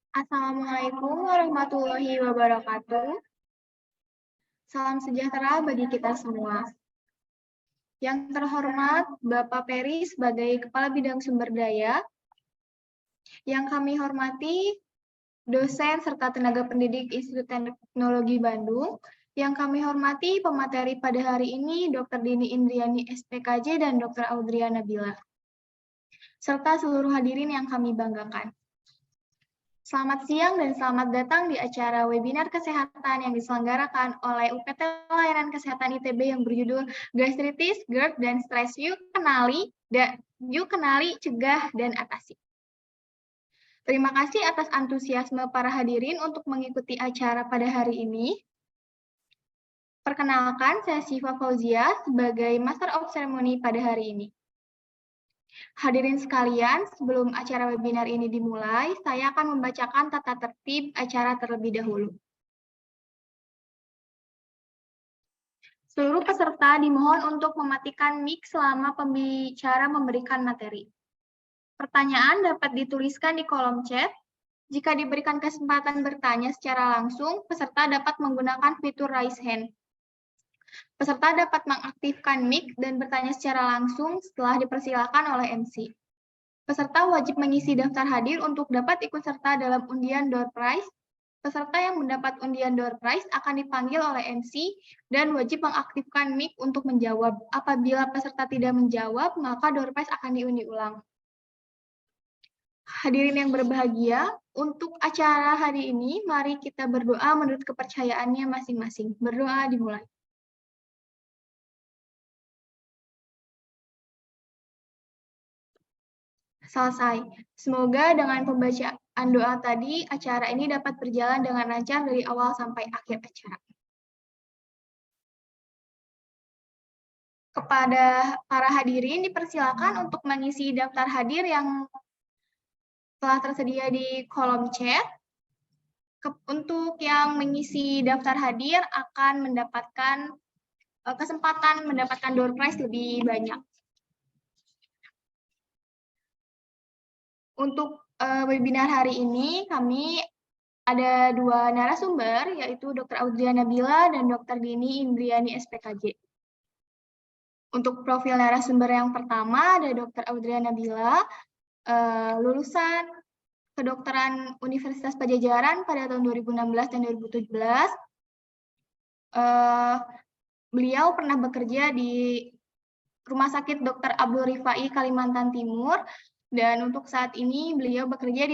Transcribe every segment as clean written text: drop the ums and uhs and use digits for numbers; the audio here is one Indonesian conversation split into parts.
Assalamualaikum warahmatullahi wabarakatuh. Salam sejahtera bagi kita semua. Yang terhormat Bapak Peri sebagai Kepala Bidang Sumber Daya, yang kami hormati dosen serta tenaga pendidik Institut Teknologi Bandung, yang kami hormati pemateri pada hari ini Dr. Dini Indriani SPKJ dan Dr. Audria Nabila, serta seluruh hadirin yang kami banggakan. Selamat siang dan selamat datang di acara webinar kesehatan yang diselenggarakan oleh UPT Layanan Kesehatan ITB yang berjudul Gastritis, GERD, dan Stres. Yuk kenali, cegah, dan atasi. Terima kasih atas antusiasme para hadirin untuk mengikuti acara pada hari ini. Perkenalkan, saya Syifa Fauzia sebagai Master of Ceremony pada hari ini. Hadirin sekalian, sebelum acara webinar ini dimulai, saya akan membacakan tata tertib acara terlebih dahulu. Seluruh peserta dimohon untuk mematikan mic selama pembicara memberikan materi. Pertanyaan dapat dituliskan di kolom chat. Jika diberikan kesempatan bertanya secara langsung, peserta dapat menggunakan fitur raise hand. Peserta dapat mengaktifkan mic dan bertanya secara langsung setelah dipersilakan oleh MC. Peserta wajib mengisi daftar hadir untuk dapat ikut serta dalam undian door prize. Peserta yang mendapat undian door prize akan dipanggil oleh MC dan wajib mengaktifkan mic untuk menjawab. Apabila peserta tidak menjawab, maka door prize akan diundi ulang. Hadirin yang berbahagia, untuk acara hari ini, mari kita berdoa menurut kepercayaannya masing-masing. Berdoa dimulai. Selesai. Semoga dengan pembacaan doa tadi, acara ini dapat berjalan dengan lancar dari awal sampai akhir acara. Kepada para hadirin, dipersilakan untuk mengisi daftar hadir yang telah tersedia di kolom chat. Untuk yang mengisi daftar hadir akan mendapatkan kesempatan mendapatkan door prize lebih banyak. Untuk webinar hari ini, kami ada dua narasumber, yaitu Dr. Audria Nabila dan Dr. Dini Indriani SPKJ. Untuk profil narasumber yang pertama ada Dr. Audria Nabila, lulusan kedokteran Universitas Pajajaran pada tahun 2016 dan 2017. Beliau pernah bekerja di Rumah Sakit Dr. Abdul Rifai, Kalimantan Timur, dan untuk saat ini beliau bekerja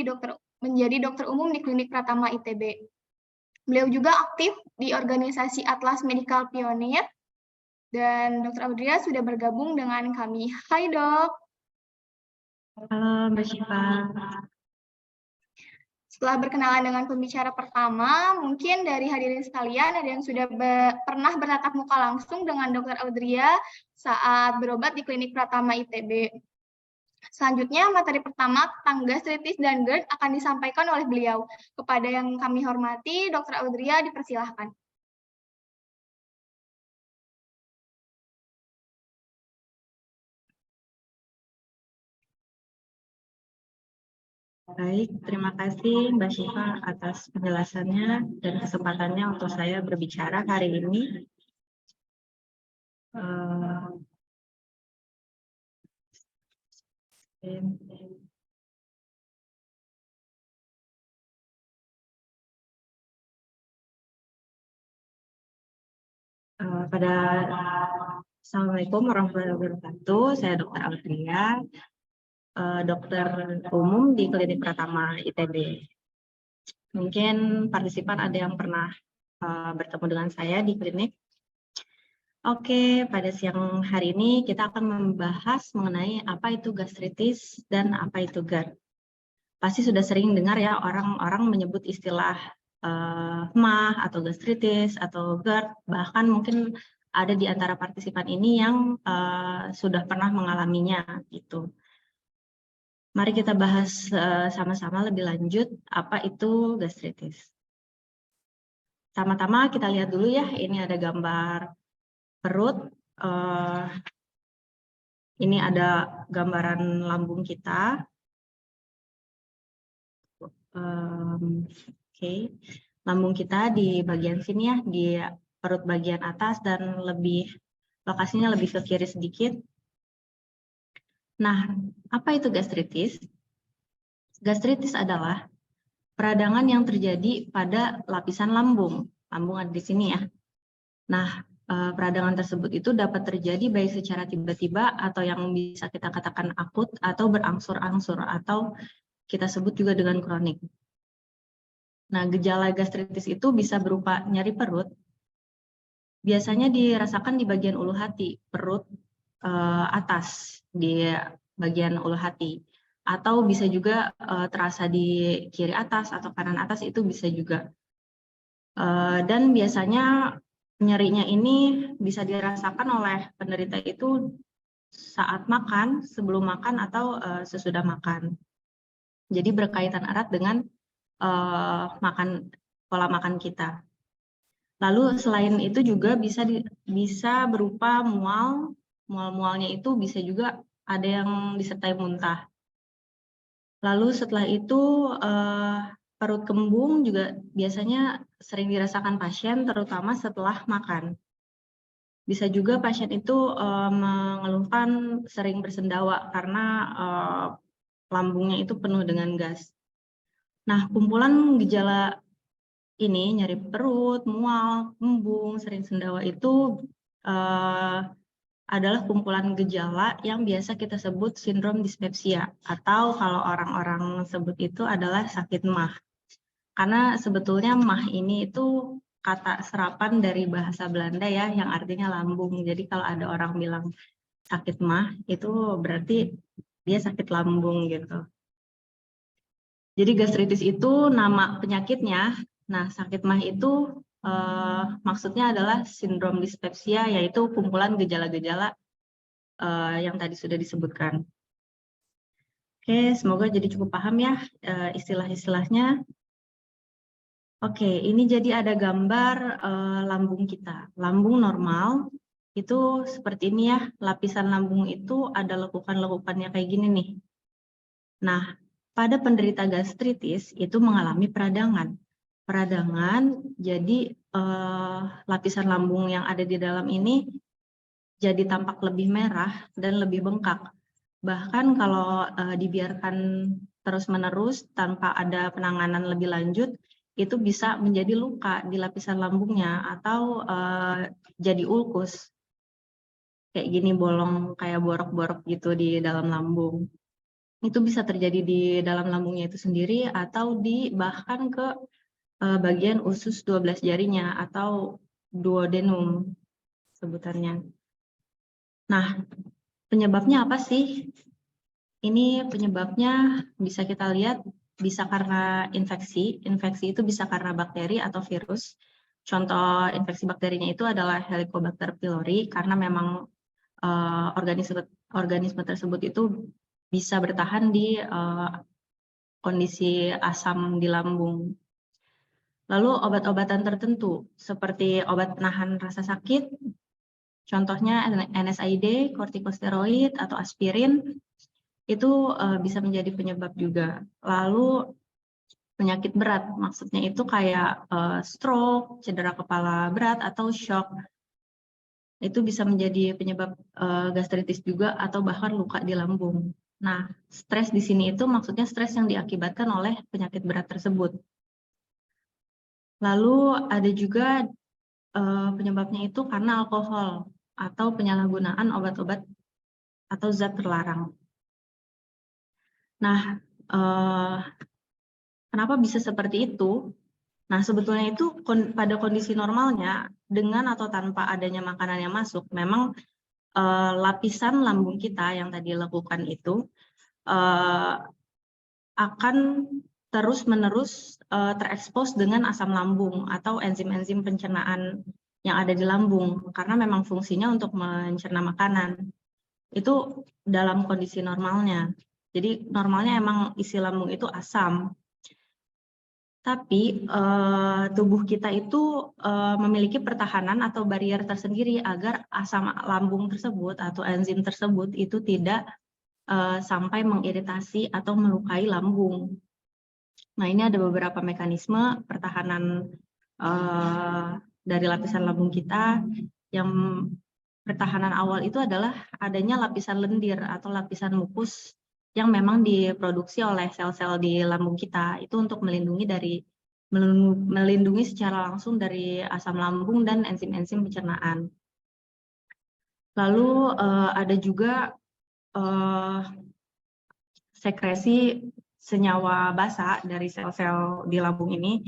menjadi dokter umum di Klinik Pratama ITB. Beliau juga aktif di organisasi Atlas Medical Pioneer, dan Dr. Audria sudah bergabung dengan kami. Hai dok. Halo Mbak Syifa. Setelah berkenalan dengan pembicara pertama, mungkin dari hadirin sekalian ada yang sudah pernah bertatap muka langsung dengan Dr. Audria saat berobat di Klinik Pratama ITB. Selanjutnya, materi pertama tentang gastritis dan GERD akan disampaikan oleh beliau. Kepada yang kami hormati, Dr. Audria dipersilahkan. Baik, terima kasih Mbak Syifa atas penjelasannya dan kesempatannya untuk saya berbicara hari ini. Assalamualaikum warahmatullahi wabarakatuh. Saya Dr. Audria, dokter umum di Klinik Pratama ITB. Mungkin partisipan ada yang pernah bertemu dengan saya di klinik. Oke, pada siang hari ini kita akan membahas mengenai apa itu gastritis dan apa itu GERD. Pasti sudah sering dengar ya orang-orang menyebut istilah MAH atau gastritis atau GERD, bahkan mungkin ada di antara partisipan ini yang sudah pernah mengalaminya gitu. Mari kita bahas sama-sama lebih lanjut apa itu gastritis. Sama-sama kita lihat dulu ya, ini ada gambar perut. Ini ada gambaran lambung kita. Oke. Lambung kita di bagian sini ya, di perut bagian atas dan lokasinya lebih ke kiri sedikit. Nah, apa itu gastritis? Gastritis adalah peradangan yang terjadi pada lapisan lambung. Lambung ada di sini ya. Nah, peradangan tersebut itu dapat terjadi baik secara tiba-tiba atau yang bisa kita katakan akut atau berangsur-angsur atau kita sebut juga dengan kronik. Nah, gejala gastritis itu bisa berupa nyeri perut. Biasanya dirasakan di bagian ulu hati, perut atas di bagian ulu hati. Atau bisa juga terasa di kiri atas atau kanan atas, itu bisa juga. Dan biasanya nyerinya ini bisa dirasakan oleh penderita itu saat makan, sebelum makan, atau sesudah makan. Jadi berkaitan erat dengan pola makan kita. Lalu selain itu juga bisa berupa mual. Mual-mualnya itu bisa juga ada yang disertai muntah. Lalu setelah itu perut kembung juga biasanya sering dirasakan pasien, terutama setelah makan. Bisa juga pasien itu mengeluhkan sering bersendawa karena lambungnya itu penuh dengan gas. Nah, kumpulan gejala ini, nyeri perut, mual, kembung, sering sendawa, itu adalah kumpulan gejala yang biasa kita sebut sindrom dispepsia, atau kalau orang-orang sebut itu adalah sakit MAH. Karena sebetulnya MAH ini itu kata serapan dari bahasa Belanda ya, yang artinya lambung. Jadi kalau ada orang bilang sakit MAH, itu berarti dia sakit lambung gitu. Jadi gastritis itu nama penyakitnya. Nah, sakit MAH itu maksudnya adalah sindrom dispepsia, yaitu kumpulan gejala-gejala yang tadi sudah disebutkan. Oke, semoga jadi cukup paham ya istilah-istilahnya. Oke, ini jadi ada gambar lambung kita. Lambung normal itu seperti ini ya, lapisan lambung itu ada lekukan-lekukannya kayak gini nih. Nah, pada penderita gastritis itu mengalami peradangan. Peradangan, jadi lapisan lambung yang ada di dalam ini jadi tampak lebih merah dan lebih bengkak. Bahkan kalau dibiarkan terus-menerus tanpa ada penanganan lebih lanjut, itu bisa menjadi luka di lapisan lambungnya atau jadi ulkus. Kayak gini, bolong kayak borok-borok gitu di dalam lambung. Itu bisa terjadi di dalam lambungnya itu sendiri atau bahkan ke bagian usus 12 jarinya atau duodenum sebutannya. Nah, penyebabnya apa sih? Ini penyebabnya bisa kita lihat, bisa karena infeksi. Infeksi itu bisa karena bakteri atau virus. Contoh infeksi bakterinya itu adalah Helicobacter pylori, karena memang organisme tersebut itu bisa bertahan di kondisi asam di lambung. Lalu obat-obatan tertentu seperti obat penahan rasa sakit, contohnya NSAID, kortikosteroid, atau aspirin, itu bisa menjadi penyebab juga. Lalu penyakit berat, maksudnya itu kayak stroke, cedera kepala berat, atau shock. Itu bisa menjadi penyebab gastritis juga atau bahkan luka di lambung. Nah, stres di sini itu maksudnya stres yang diakibatkan oleh penyakit berat tersebut. Lalu ada juga penyebabnya itu karena alkohol atau penyalahgunaan obat-obat atau zat terlarang. Nah, kenapa bisa seperti itu? Nah, sebetulnya itu pada kondisi normalnya, dengan atau tanpa adanya makanan yang masuk, memang lapisan lambung kita yang tadi lekukan itu akan terus-menerus terekspos dengan asam lambung atau enzim-enzim pencernaan yang ada di lambung, karena memang fungsinya untuk mencerna makanan. Itu dalam kondisi normalnya. Jadi normalnya emang isi lambung itu asam. Tapi tubuh kita itu memiliki pertahanan atau barier tersendiri agar asam lambung tersebut atau enzim tersebut itu tidak sampai mengiritasi atau melukai lambung. Nah, ini ada beberapa mekanisme pertahanan dari lapisan lambung kita. Yang pertahanan awal itu adalah adanya lapisan lendir atau lapisan mukus yang memang diproduksi oleh sel-sel di lambung kita. Itu untuk melindungi secara langsung dari asam lambung dan enzim-enzim pencernaan. Lalu ada juga sekresi senyawa basa dari sel-sel di lambung ini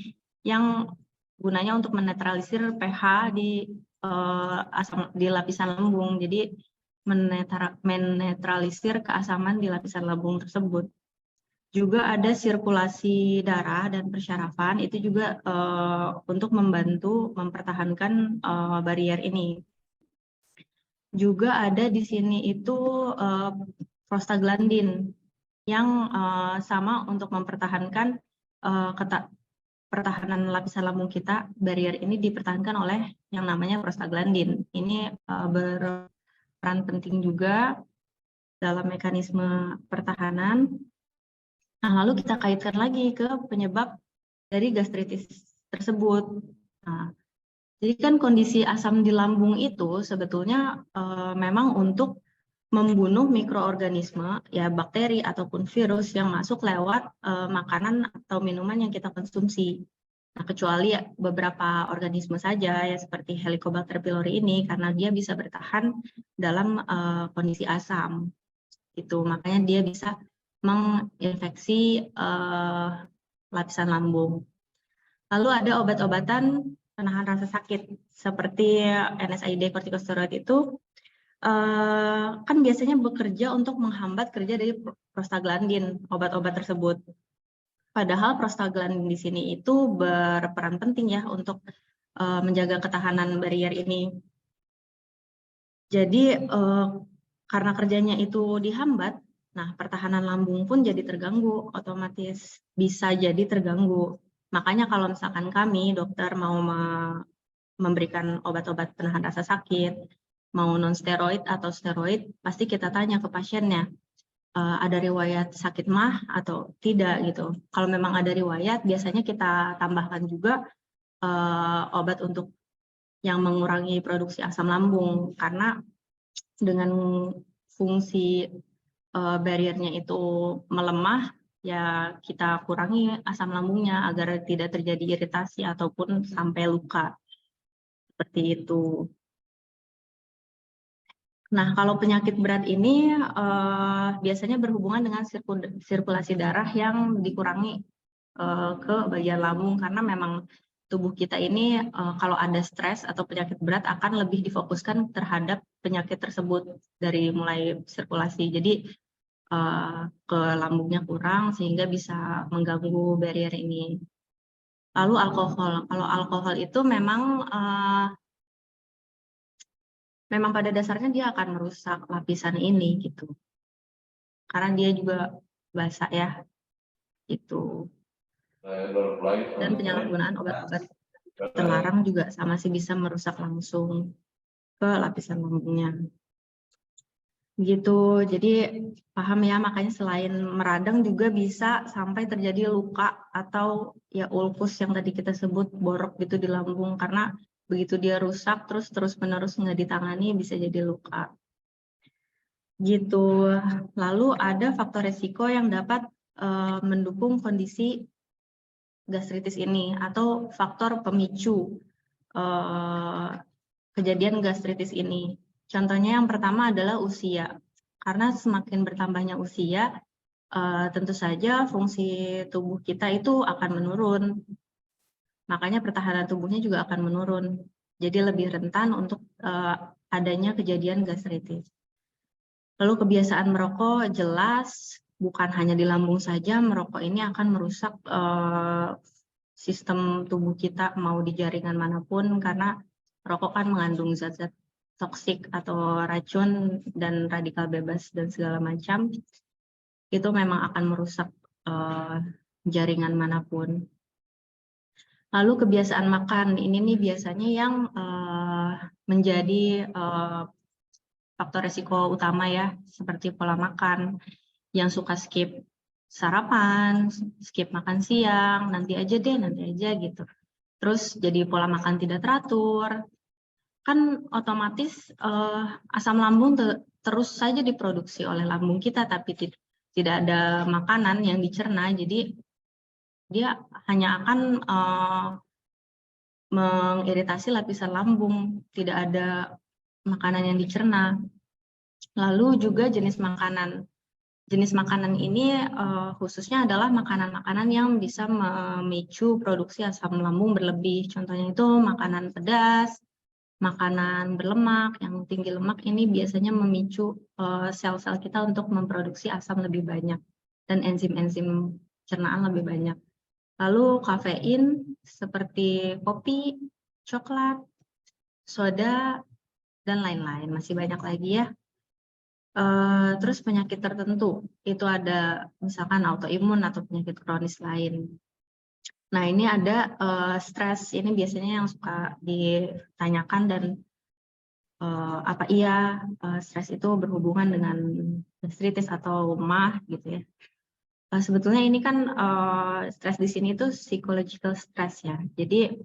yang gunanya untuk menetralisir pH di lapisan lambung. Jadi menetralisir keasaman di lapisan lambung tersebut. Juga ada sirkulasi darah dan persyarafan, itu juga untuk membantu mempertahankan barier ini. Juga ada di sini itu prostaglandin yang sama untuk mempertahankan pertahanan lapisan lambung kita. Barier ini dipertahankan oleh yang namanya prostaglandin. Ini berperan penting juga dalam mekanisme pertahanan. Nah, lalu kita kaitkan lagi ke penyebab dari gastritis tersebut. Nah, jadi kan kondisi asam di lambung itu sebetulnya memang untuk membunuh mikroorganisme, ya bakteri ataupun virus yang masuk lewat makanan atau minuman yang kita konsumsi. Nah, kecuali beberapa organisme saja ya seperti Helicobacter pylori ini karena dia bisa bertahan dalam kondisi asam. Itu makanya dia bisa menginfeksi lapisan lambung. Lalu ada obat-obatan penahan rasa sakit seperti NSAID kortikosteroid itu kan biasanya bekerja untuk menghambat kerja dari prostaglandin, obat-obat tersebut. Padahal prostaglandin di sini itu berperan penting ya untuk menjaga ketahanan barier ini. Jadi karena kerjanya itu dihambat, nah pertahanan lambung pun jadi terganggu, otomatis bisa jadi terganggu. Makanya kalau misalkan kami dokter mau memberikan obat-obat penahan rasa sakit, mau non-steroid atau steroid, pasti kita tanya ke pasiennya, ada riwayat sakit mah atau tidak gitu. Kalau memang ada riwayat, biasanya kita tambahkan juga obat untuk yang mengurangi produksi asam lambung, karena dengan fungsi bariernya itu melemah, ya kita kurangi asam lambungnya agar tidak terjadi iritasi ataupun sampai luka. Seperti itu. Nah, kalau penyakit berat ini biasanya berhubungan dengan sirkulasi darah yang dikurangi ke bagian lambung, karena memang tubuh kita ini kalau ada stres atau penyakit berat akan lebih difokuskan terhadap penyakit tersebut dari mulai sirkulasi. Jadi ke lambungnya kurang sehingga bisa mengganggu barrier ini. Lalu alkohol. Kalau alkohol itu memang pada dasarnya dia akan merusak lapisan ini gitu. Karena dia juga basah ya. Itu. Dan penyalahgunaan obat-obat terlarang juga masih bisa merusak langsung ke lapisan lambungnya. Gitu, jadi paham ya, makanya selain meradang juga bisa sampai terjadi luka atau ya ulkus yang tadi kita sebut, borok gitu di lambung, karena begitu dia rusak terus-menerus nggak ditangani bisa jadi luka. Gitu. Lalu ada faktor resiko yang dapat mendukung kondisi gastritis ini atau faktor pemicu kejadian gastritis ini. Contohnya yang pertama adalah usia. Karena semakin bertambahnya usia, tentu saja fungsi tubuh kita itu akan menurun. Makanya pertahanan tubuhnya juga akan menurun. Jadi lebih rentan untuk adanya kejadian gastritis. Lalu kebiasaan merokok jelas bukan hanya di lambung saja, merokok ini akan merusak sistem tubuh kita mau di jaringan manapun, karena rokok kan mengandung zat-zat toksik atau racun dan radikal bebas dan segala macam, itu memang akan merusak jaringan manapun. Lalu kebiasaan makan, ini nih biasanya yang menjadi faktor resiko utama ya, seperti pola makan yang suka skip sarapan, skip makan siang, nanti aja gitu. Terus jadi pola makan tidak teratur, kan otomatis asam lambung terus saja diproduksi oleh lambung kita, tapi tidak ada makanan yang dicerna, jadi dia hanya akan mengiritasi lapisan lambung, tidak ada makanan yang dicerna. Lalu juga jenis makanan. Jenis makanan ini khususnya adalah makanan-makanan yang bisa memicu produksi asam lambung berlebih. Contohnya itu makanan pedas, makanan berlemak, yang tinggi lemak ini biasanya memicu sel-sel kita untuk memproduksi asam lebih banyak dan enzim-enzim cernaan lebih banyak. Lalu kafein seperti kopi, coklat, soda, dan lain-lain. Masih banyak lagi ya. Terus penyakit tertentu, itu ada misalkan autoimun atau penyakit kronis lain. Nah, ini ada stres, ini biasanya yang suka ditanyakan dan apa iya stres itu berhubungan dengan gastritis atau MAH gitu ya. Sebetulnya ini kan stres di sini itu psychological stress ya. Jadi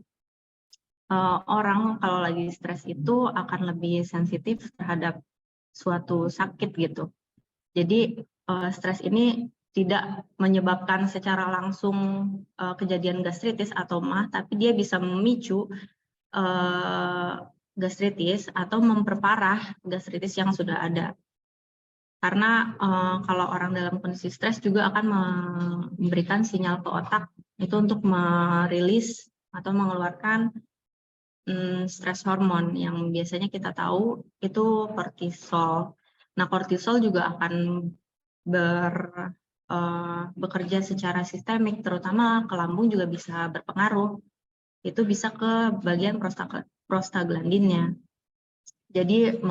orang kalau lagi stres itu akan lebih sensitif terhadap suatu sakit gitu. Jadi stres ini tidak menyebabkan secara langsung kejadian gastritis atau MAH, tapi dia bisa memicu gastritis atau memperparah gastritis yang sudah ada. Karena kalau orang dalam kondisi stres juga akan memberikan sinyal ke otak itu untuk merilis atau mengeluarkan stres hormon yang biasanya kita tahu itu kortisol. Nah, kortisol juga akan bekerja secara sistemik, terutama ke lambung juga bisa berpengaruh. Itu bisa ke bagian prostaglandinnya. Jadi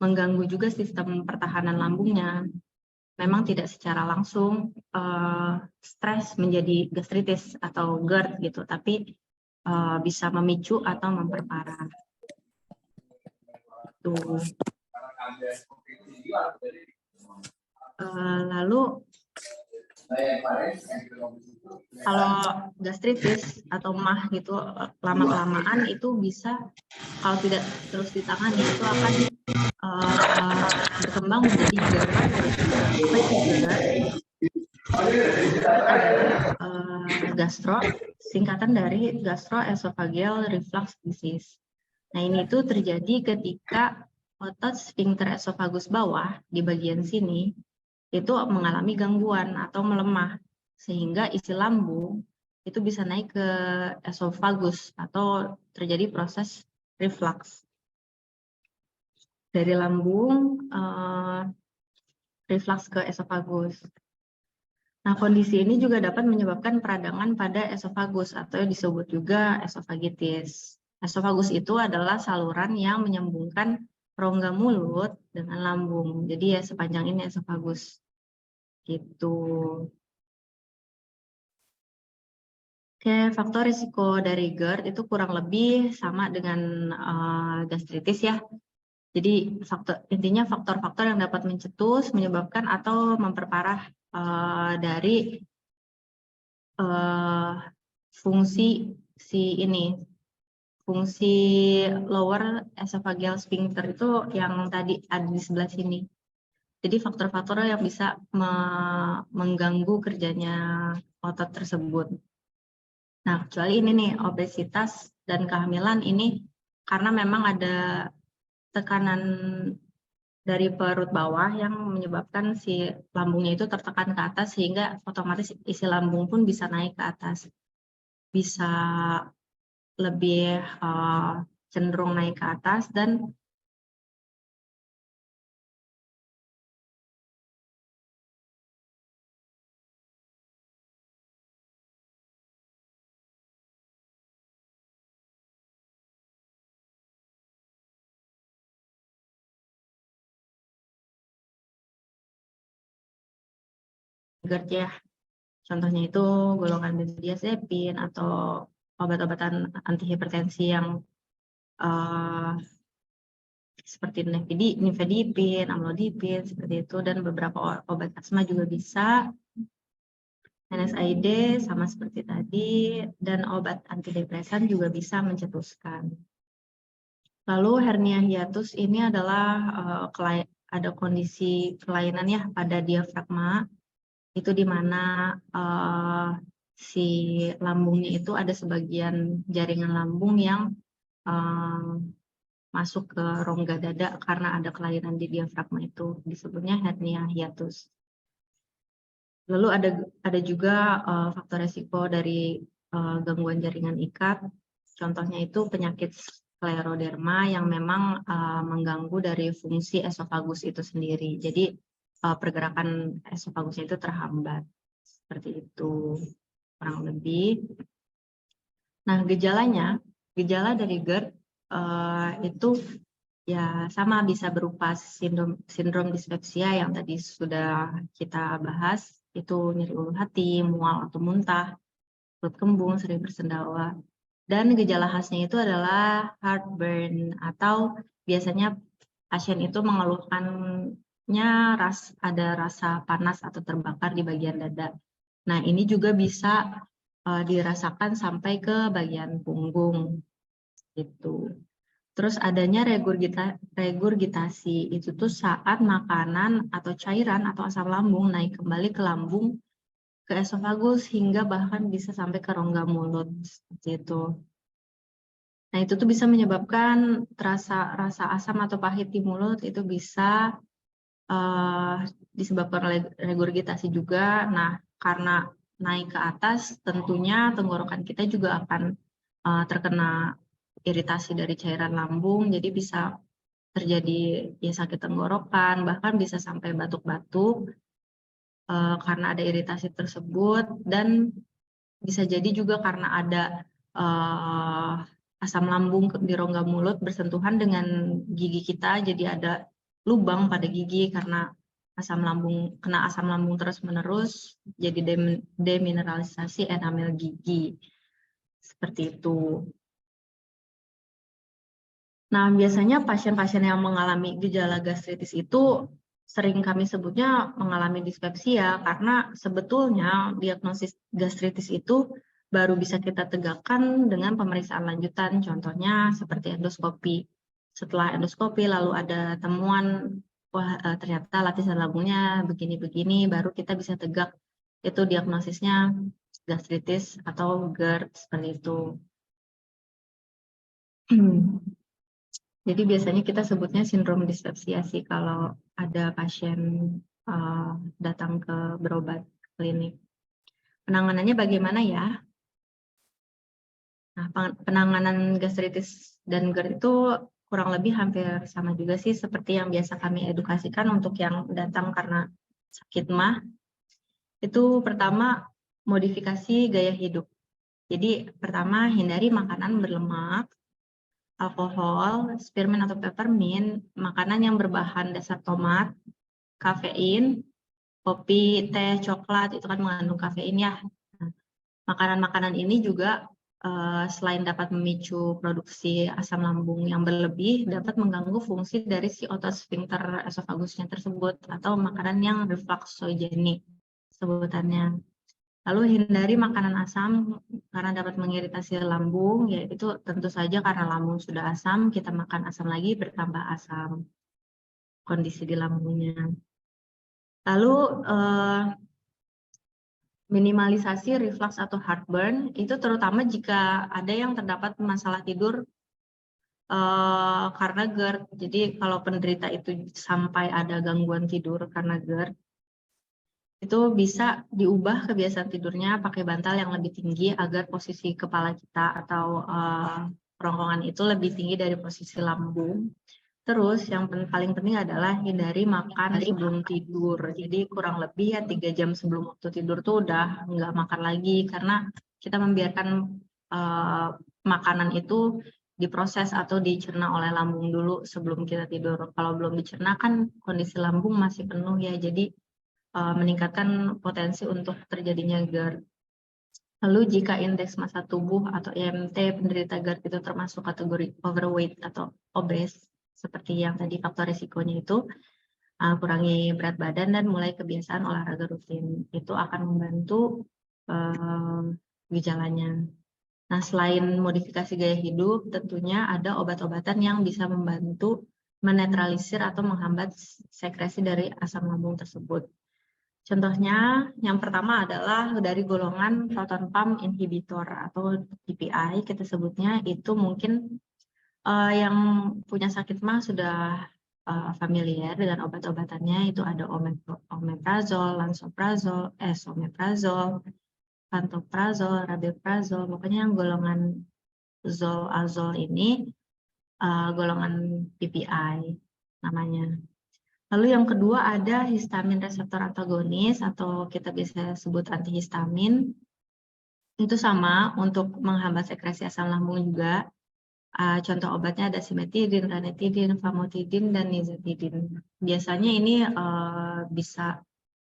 mengganggu juga sistem pertahanan lambungnya. Memang tidak secara langsung stres menjadi gastritis atau GERD gitu, tapi bisa memicu atau memperparah. Tuh. Lalu kalau gastritis atau MAH gitu lama-kelamaan itu bisa, kalau tidak terus ditangani itu akan berkembang menjadi GERD. Gastro, singkatan dari gastroesophageal reflux disease. Nah, ini tuh terjadi ketika otot sphincter esofagus bawah di bagian sini itu mengalami gangguan atau melemah, sehingga isi lambung itu bisa naik ke esofagus atau terjadi proses reflux. Dari lambung reflux ke esofagus. Nah, kondisi ini juga dapat menyebabkan peradangan pada esofagus atau disebut juga esofagitis. Esofagus itu adalah saluran yang menyambungkan rongga mulut dengan lambung. Jadi ya sepanjang ini esofagus. Gitu. Oke, faktor risiko dari GERD itu kurang lebih sama dengan gastritis ya. Jadi intinya faktor-faktor yang dapat mencetus, menyebabkan atau memperparah dari fungsi fungsi lower esophageal sphincter itu yang tadi ada di sebelah sini. Jadi faktor-faktor yang bisa mengganggu kerjanya otot tersebut. Nah, kecuali ini nih, obesitas dan kehamilan ini karena memang ada tekanan dari perut bawah yang menyebabkan si lambungnya itu tertekan ke atas sehingga otomatis isi lambung pun bisa naik ke atas. Bisa lebih cenderung naik ke atas dan GERD ya. Contohnya itu golongan benzodiazepin atau obat-obatan antihipertensi yang seperti nifedipin, amlodipin, seperti itu, dan beberapa obat asma juga bisa. NSAID sama seperti tadi, dan obat antidepresan juga bisa mencetuskan. Lalu hernia hiatus ini adalah ada kondisi kelainan ya pada diafragma, itu di mana si lambungnya itu ada sebagian jaringan lambung yang masuk ke rongga dada karena ada kelainan di diafragma itu, disebutnya hernia hiatus. Lalu ada juga faktor resiko dari gangguan jaringan ikat, contohnya itu penyakit skleroderma yang memang mengganggu dari fungsi esofagus itu sendiri. Jadi pergerakan esofagusnya itu terhambat, seperti itu kurang lebih. Nah, gejala dari GERD itu ya sama, bisa berupa sindrom dispepsia yang tadi sudah kita bahas, itu nyeri ulu hati, mual atau muntah, perut kembung, sering bersendawa. Dan gejala khasnya itu adalah heartburn, atau biasanya pasien itu mengeluhkannya ada rasa panas atau terbakar di bagian dada. Nah, ini juga bisa dirasakan sampai ke bagian punggung gitu. Terus adanya regurgitasi, itu tuh saat makanan atau cairan atau asam lambung naik kembali ke lambung, ke esofagus, hingga bahkan bisa sampai ke rongga mulut, seperti itu. Nah, itu tuh bisa menyebabkan rasa asam atau pahit di mulut, itu bisa disebabkan oleh regurgitasi juga. Nah, karena naik ke atas, tentunya tenggorokan kita juga akan terkena iritasi dari cairan lambung, jadi bisa terjadi ya sakit tenggorokan, bahkan bisa sampai batuk-batuk karena ada iritasi tersebut, dan bisa jadi juga karena ada asam lambung di rongga mulut bersentuhan dengan gigi kita, jadi ada lubang pada gigi karena kena asam lambung terus-menerus, jadi demineralisasi enamel gigi, seperti itu. Nah, biasanya pasien-pasien yang mengalami gejala gastritis itu sering kami sebutnya mengalami dispepsia, karena sebetulnya diagnosis gastritis itu baru bisa kita tegakkan dengan pemeriksaan lanjutan, contohnya seperti endoskopi. Setelah endoskopi lalu ada temuan, wah ternyata lapisan lambungnya begini-begini, baru kita bisa tegak itu diagnosisnya gastritis atau GERD, seperti itu. Jadi biasanya kita sebutnya sindrom dispepsia sih kalau ada pasien datang berobat klinik. Penanganannya bagaimana ya? Nah, penanganan gastritis dan GERD itu kurang lebih hampir sama juga sih seperti yang biasa kami edukasikan untuk yang datang karena sakit mah. Itu pertama, modifikasi gaya hidup. Jadi pertama, hindari makanan berlemak, alkohol, spearmint atau peppermint, makanan yang berbahan dasar tomat, kafein, kopi, teh, coklat, itu kan mengandung kafein ya. Makanan-makanan ini juga selain dapat memicu produksi asam lambung yang berlebih, dapat mengganggu fungsi dari si otot sphincter esofagusnya tersebut, atau makanan yang refluksogenik sebutannya. Lalu hindari makanan asam karena dapat mengiritasi lambung, yaitu tentu saja karena lambung sudah asam, kita makan asam lagi bertambah asam kondisi di lambungnya. Lalu minimalisasi reflux atau heartburn, itu terutama jika ada yang terdapat masalah tidur karena GERD. Jadi kalau penderita itu sampai ada gangguan tidur karena GERD, itu bisa diubah kebiasaan tidurnya pakai bantal yang lebih tinggi agar posisi kepala kita atau kerongkongan itu lebih tinggi dari posisi lambung. Terus yang paling penting adalah hindari makan sebelum tidur. Jadi kurang lebih ya 3 jam sebelum waktu tidur tuh udah nggak makan lagi, karena kita membiarkan makanan itu diproses atau dicerna oleh lambung dulu sebelum kita tidur. Kalau belum dicerna kan kondisi lambung masih penuh ya, jadi meningkatkan potensi untuk terjadinya GERD. Lalu jika indeks massa tubuh atau IMT penderita GERD itu termasuk kategori overweight atau obes, seperti yang tadi faktor risikonya itu kurangi berat badan dan mulai kebiasaan olahraga rutin. Itu akan membantu gejalanya. Nah, selain modifikasi gaya hidup, tentunya ada obat-obatan yang bisa membantu menetralisir atau menghambat sekresi dari asam lambung tersebut. Contohnya, yang pertama adalah dari golongan proton pump inhibitor atau PPI, kita sebutnya itu mungkin yang punya sakit mah sudah familiar dengan obat-obatannya, itu ada omeprazol, lansoprazol, esomeprazol, pantoprazol, rabeprazol, pokoknya yang golongan zol-azol ini golongan PPI namanya. Lalu yang kedua ada histamin reseptor antagonis atau kita bisa sebut antihistamin. Itu sama untuk menghambat sekresi asam lambung juga. Contoh obatnya ada simetidin, ranitidin, famotidin, dan nizatidin. Biasanya ini bisa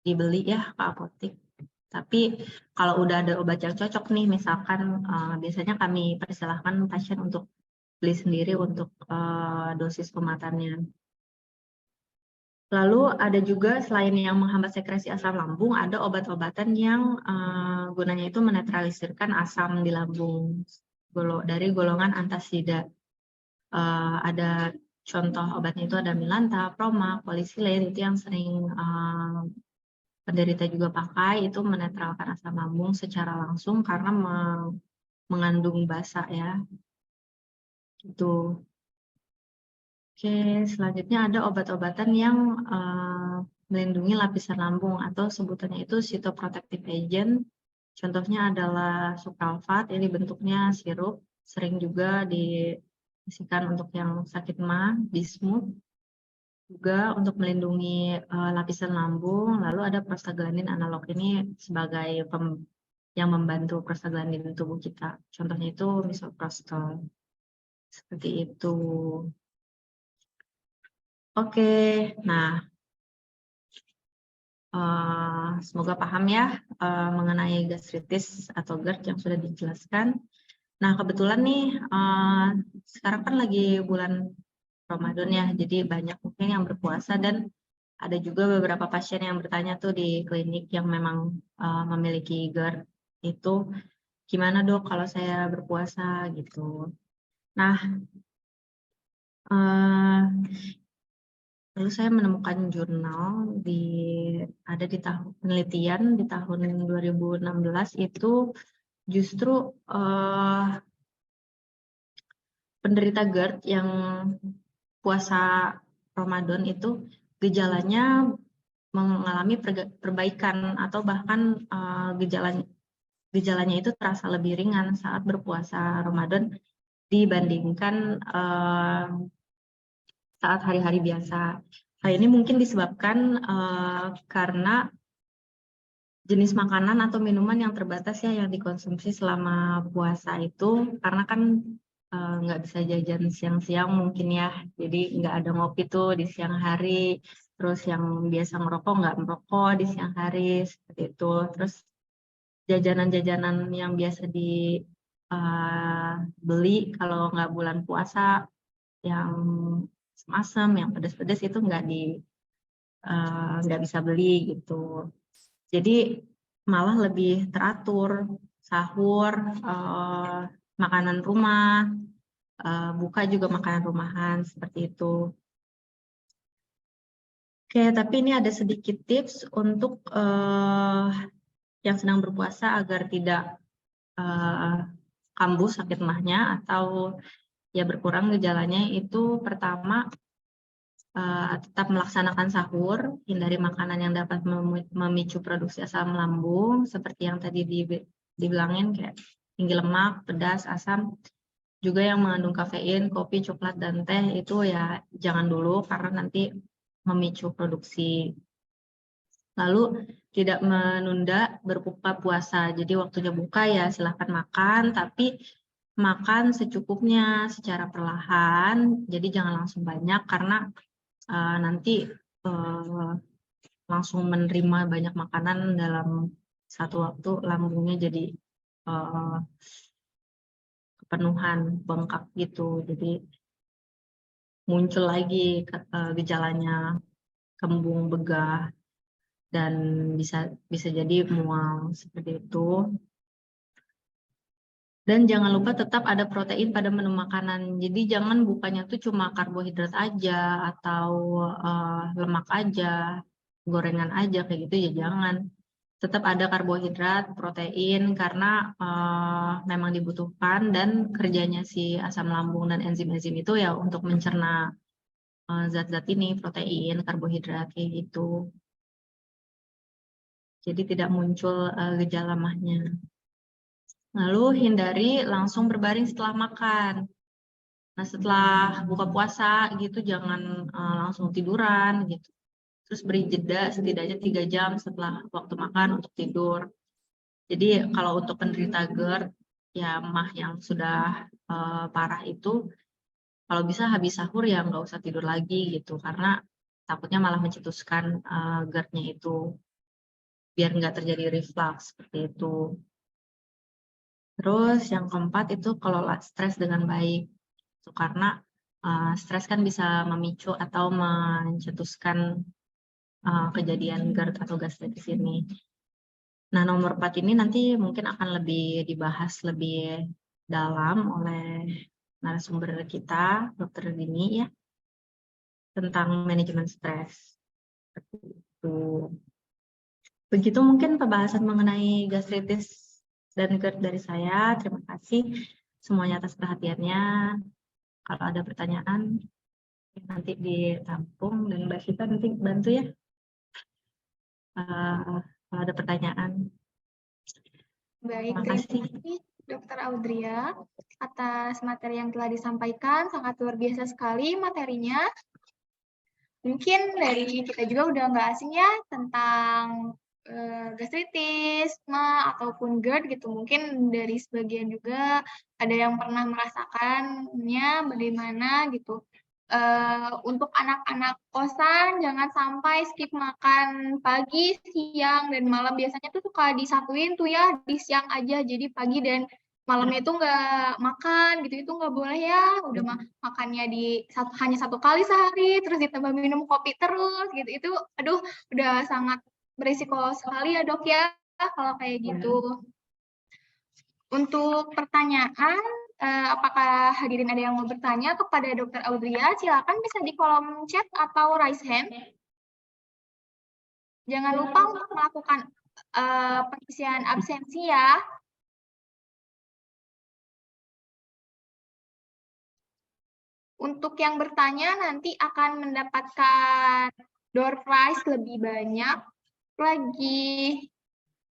dibeli ya ke apotek. Tapi kalau udah ada obat yang cocok nih, misalkan biasanya kami persilahkan pasien untuk beli sendiri untuk dosis pematannya. Lalu ada juga selain yang menghambat sekresi asam lambung, ada obat-obatan yang gunanya itu menetralisirkan asam di lambung dari golongan antasida. Ada contoh obatnya itu ada Milanta, Promac, Polisilen, itu yang sering penderita juga pakai, itu menetralkan asam lambung secara langsung karena mengandung basa ya. Itu. Oke, selanjutnya ada obat-obatan yang melindungi lapisan lambung atau sebutannya itu cytoprotective agent. Contohnya adalah sucralfate, ini bentuknya sirup, sering juga diisikan untuk yang sakit MA, bismut, juga untuk melindungi lapisan lambung. Lalu ada prostaglandin analog, ini sebagai yang membantu prostaglandin di tubuh kita. Contohnya itu misoprostol. Seperti itu. Oke, nah semoga paham ya mengenai gastritis atau GERD yang sudah dijelaskan. Nah, kebetulan nih sekarang kan lagi bulan Ramadan ya, jadi banyak mungkin yang berpuasa dan ada juga beberapa pasien yang bertanya tuh di klinik yang memang memiliki GERD itu, gimana dok kalau saya berpuasa gitu. Nah, lalu saya menemukan jurnal ada di tahun penelitian di tahun 2016 itu justru penderita GERD yang puasa Ramadan itu gejalanya mengalami perbaikan atau bahkan gejalanya itu terasa lebih ringan saat berpuasa Ramadan dibandingkan saat hari-hari biasa. Hal ini mungkin disebabkan karena jenis makanan atau minuman yang terbatas ya yang dikonsumsi selama puasa itu, karena kan nggak bisa jajan siang-siang mungkin ya, jadi nggak ada ngopi tuh di siang hari, terus yang biasa ngerokok nggak merokok di siang hari, seperti itu. Terus jajanan-jajanan yang biasa dibeli kalau nggak bulan puasa, yang asam, yang pedas-pedas itu nggak bisa beli gitu. Jadi malah lebih teratur, sahur, makanan rumah, buka juga makanan rumahan, seperti itu. Oke, tapi ini ada sedikit tips untuk yang sedang berpuasa agar tidak kambuh sakit mahnya atau ya berkurang gejalanya. Itu pertama, tetap melaksanakan sahur, hindari makanan yang dapat memicu produksi asam lambung, seperti yang tadi dibilangin kayak tinggi lemak, pedas, asam. Juga yang mengandung kafein, kopi, coklat, dan teh itu ya jangan dulu karena nanti memicu produksi. Lalu tidak menunda berbuka puasa, jadi waktunya buka ya silahkan makan, tapi makan secukupnya secara perlahan, jadi jangan langsung banyak karena nanti langsung menerima banyak makanan dalam satu waktu, lambungnya jadi kepenuhan, bengkak gitu. Jadi muncul lagi gejalanya kembung, begah, dan bisa jadi mual seperti itu. Dan jangan lupa tetap ada protein pada menu makanan. Jadi jangan bukanya tuh cuma karbohidrat aja atau lemak aja, gorengan aja kayak gitu ya jangan. Tetap ada karbohidrat, protein karena memang dibutuhkan dan kerjanya si asam lambung dan enzim-enzim itu ya untuk mencerna zat-zat ini, protein, karbohidrat kayak gitu. Jadi tidak muncul gejala mahnya. Lalu hindari langsung berbaring setelah makan. Nah, setelah buka puasa gitu jangan langsung tiduran gitu. Terus beri jeda setidaknya 3 jam setelah waktu makan untuk tidur. Jadi kalau untuk penderita GERD ya mah yang sudah parah itu, kalau bisa habis sahur ya nggak usah tidur lagi gitu karena takutnya malah mencetuskan GERD-nya itu biar nggak terjadi reflux seperti itu. Terus yang keempat itu kelola stres dengan baik. Karena stres kan bisa memicu atau mencetuskan kejadian GERD atau gastritis ini. Nah, nomor 4 ini nanti mungkin akan lebih dibahas lebih dalam oleh narasumber kita, Dr. Dini ya, tentang manajemen stres. Begitu mungkin pembahasan mengenai gastritis dan GERD dari saya. Terima kasih semuanya atas perhatiannya. Kalau ada pertanyaan, nanti ditampung dan Mbak Sita nanti bantu ya. Kalau ada pertanyaan. Baik, Terima terima kasih. kasih Dr. Audria atas materi yang telah disampaikan. Sangat luar biasa sekali materinya. Mungkin dari kita juga udah nggak asing ya tentang gastritis, MA, ataupun GERD gitu. Mungkin dari sebagian juga ada yang pernah merasakannya bagaimana gitu. Untuk anak-anak kosan jangan sampai skip makan pagi, siang, dan malam. Biasanya tuh suka disatuin tuh ya di siang aja. Jadi pagi dan malamnya itu nggak makan gitu, itu nggak boleh ya. Udah makannya hanya 1 kali sehari, terus ditambah minum kopi terus gitu. Itu aduh udah sangat berisiko sekali ya dok ya kalau kayak gitu. Untuk pertanyaan, apakah hadirin ada yang mau bertanya kepada Dr. Audria? Silakan bisa di kolom chat atau raise hand. Jangan lupa untuk melakukan pengisian absensi ya. Untuk yang bertanya nanti akan mendapatkan door prize lebih banyak lagi.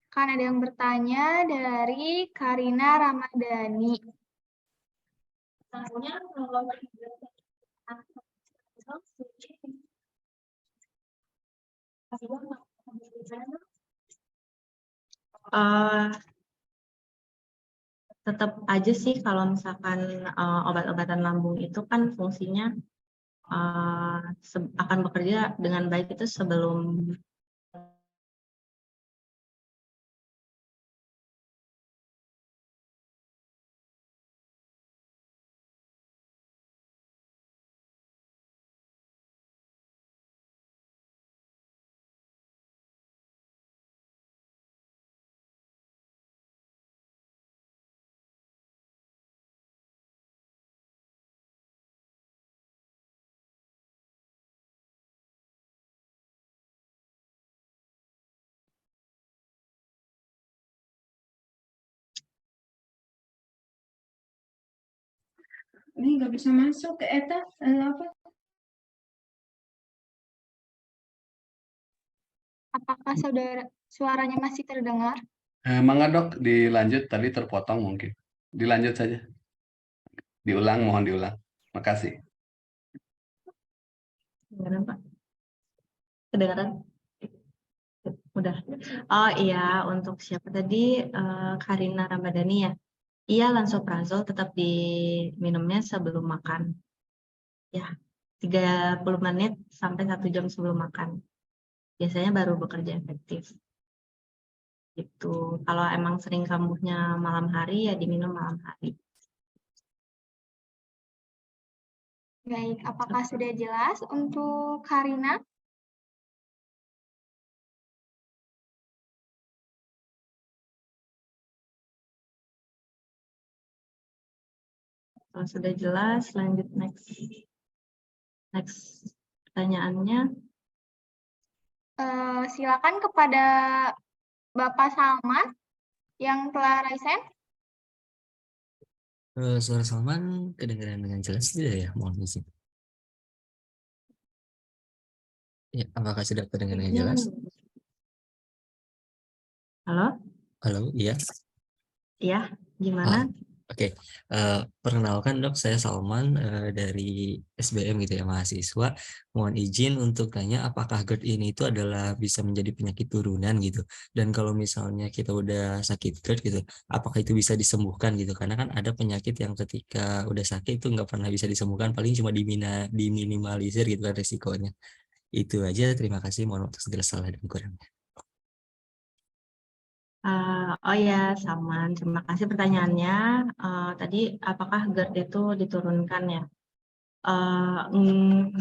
Kan ada yang bertanya dari Karina Ramadhani. Tetap aja sih kalau misalkan obat-obatan lambung itu kan fungsinya akan bekerja dengan baik itu sebelum Ini nggak bisa masuk ke eta apa? Apakah saudara suaranya masih terdengar? Mangga dok, dilanjut tadi terpotong mungkin. Dilanjut saja. Diulang, mohon diulang. Makasih. kedengaran Pak? Kedengaran? Udah. Oh iya, untuk siapa tadi? Karina Ramadhani ya. Iya, lansoprazol tetap diminumnya sebelum makan. Ya, 30 menit sampai 1 jam sebelum makan. Biasanya baru bekerja efektif. Gitu. Kalau emang sering kambuhnya malam hari ya diminum malam hari. Baik, apakah sudah jelas untuk Karina? Kalau sudah jelas, lanjut next. Next pertanyaannya. Silakan kepada Bapak Salman yang telah raise hand. Suara Salman kedengaran dengan jelas tidak ya? Mohon izin. Ya, apakah sudah terdengar dengan jelas? Halo? Halo, iya. Iya, gimana? Oke. Perkenalkan dok, saya Salman dari SBM gitu ya, mahasiswa. Mohon izin untuk tanya apakah GERD ini itu adalah bisa menjadi penyakit turunan gitu. Dan kalau misalnya kita udah sakit GERD gitu, apakah itu bisa disembuhkan gitu? Karena kan ada penyakit yang ketika udah sakit itu nggak pernah bisa disembuhkan, paling cuma diminimalisir gitu kan resikonya. Itu aja, terima kasih, mohon untuk segala salah dan kurangnya. Oh ya, Salman, terima kasih pertanyaannya. Tadi apakah GERD itu diturunkan ya?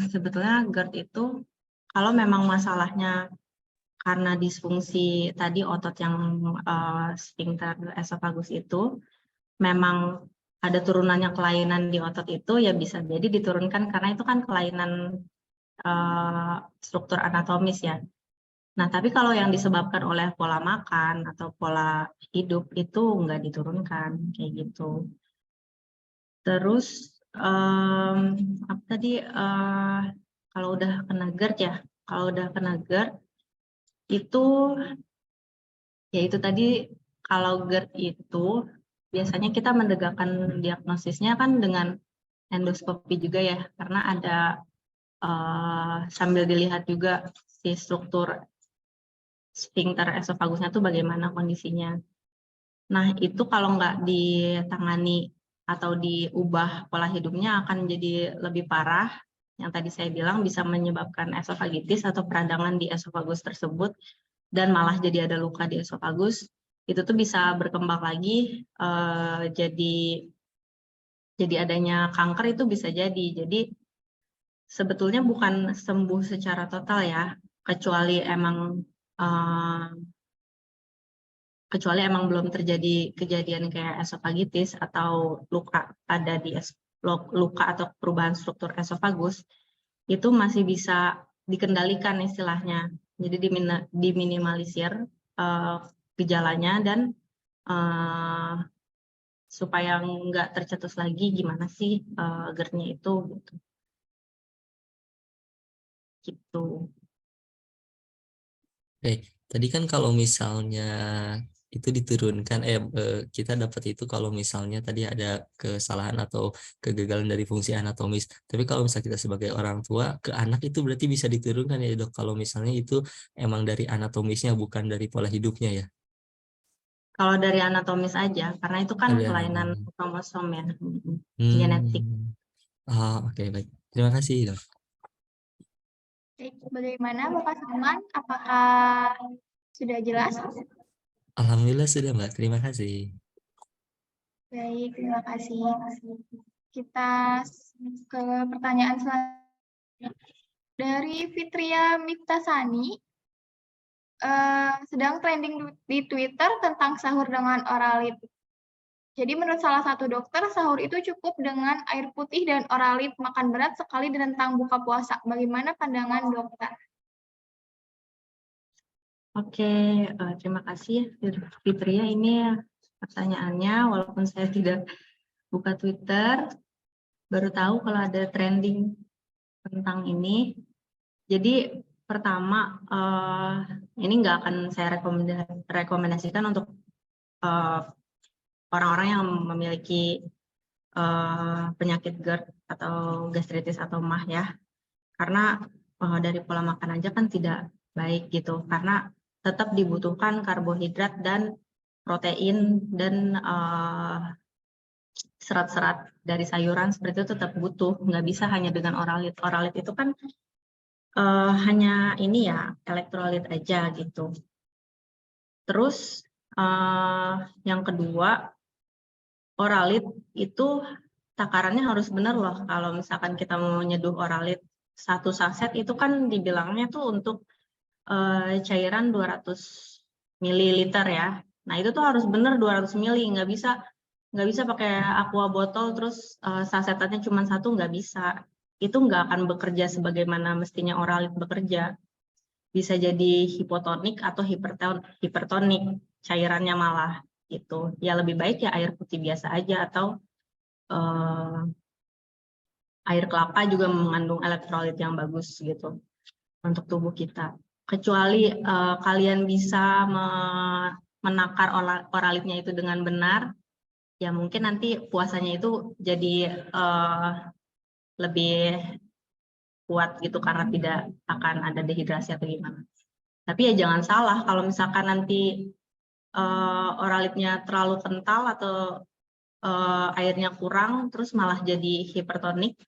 Sebetulnya GERD itu kalau memang masalahnya karena disfungsi tadi otot yang sphincter esophagus itu memang ada turunannya kelainan di otot itu, ya bisa jadi diturunkan karena itu kan kelainan struktur anatomis ya. Nah, tapi kalau yang disebabkan oleh pola makan atau pola hidup itu nggak diturunkan kayak gitu. Terus apa tadi kalau udah kena GERD ya, kalau udah kena GERD itu ya itu tadi, kalau GERD itu biasanya kita menegakkan diagnosisnya kan dengan endoskopi juga ya, karena ada sambil dilihat juga si struktur sphincter esofagusnya tuh bagaimana kondisinya. Nah, itu kalau nggak ditangani atau diubah pola hidupnya akan jadi lebih parah. Yang tadi saya bilang bisa menyebabkan esofagitis atau peradangan di esofagus tersebut dan malah jadi ada luka di esofagus. Itu tuh bisa berkembang lagi jadi adanya kanker, itu bisa jadi. Jadi sebetulnya bukan sembuh secara total ya, kecuali emang belum terjadi kejadian kayak esofagitis atau luka luka atau perubahan struktur esofagus, itu masih bisa dikendalikan istilahnya. Jadi diminimalisir gejalanya dan supaya nggak tercetus lagi gimana sih GERD-nya itu gitu. Oke, tadi kan kalau misalnya itu diturunkan, kita dapat itu kalau misalnya tadi ada kesalahan atau kegagalan dari fungsi anatomis. Tapi kalau misalnya kita sebagai orang tua ke anak itu berarti bisa diturunkan ya dok, kalau misalnya itu emang dari anatomisnya bukan dari pola hidupnya ya. Kalau dari anatomis aja, karena itu kan Ada kelainan anatomi. kromosom ya, genetik. Oke, baik. Terima kasih dok. Baik, bagaimana Bapak Salman? Apakah sudah jelas? Alhamdulillah sudah Mbak, terima kasih. Baik, terima kasih. Kita ke pertanyaan selanjutnya. Dari Fitria Miftasani, sedang trending di Twitter tentang sahur dengan Oralit. Jadi menurut salah satu dokter, sahur itu cukup dengan air putih dan Oralit, makan berat sekali tentang buka puasa. Bagaimana pandangan dokter? Oke, terima kasih Fitria. Ini pertanyaannya, walaupun saya tidak buka Twitter, baru tahu kalau ada trending tentang ini. Jadi pertama, ini nggak akan saya rekomendasikan untuk orang-orang yang memiliki penyakit GERD atau gastritis atau MAH ya, karena dari pola makan aja kan tidak baik gitu, karena tetap dibutuhkan karbohidrat dan protein dan serat-serat dari sayuran seperti itu tetap butuh, nggak bisa hanya dengan Oralit. Oralit itu kan hanya ini ya, elektrolit aja gitu. Terus yang kedua, Oralit itu takarannya harus benar loh. Kalau misalkan kita mau nyeduh Oralit 1 saset itu kan dibilangnya tuh untuk cairan 200 mililiter ya. Nah itu tuh harus benar 200 mili, nggak bisa pakai aqua botol terus sasetannya cuma 1, nggak bisa. Itu nggak akan bekerja sebagaimana mestinya Oralit bekerja. Bisa jadi hipotonik atau hipertonik cairannya malah gitu. Ya lebih baik ya air putih biasa aja atau air kelapa juga mengandung elektrolit yang bagus gitu untuk tubuh kita. Kecuali kalian bisa menakar oralitnya itu dengan benar, ya mungkin nanti puasanya itu jadi lebih kuat gitu karena tidak akan ada dehidrasi atau gimana. Tapi ya jangan salah kalau misalkan nanti oralitnya terlalu kental atau airnya kurang, terus malah jadi hipertonik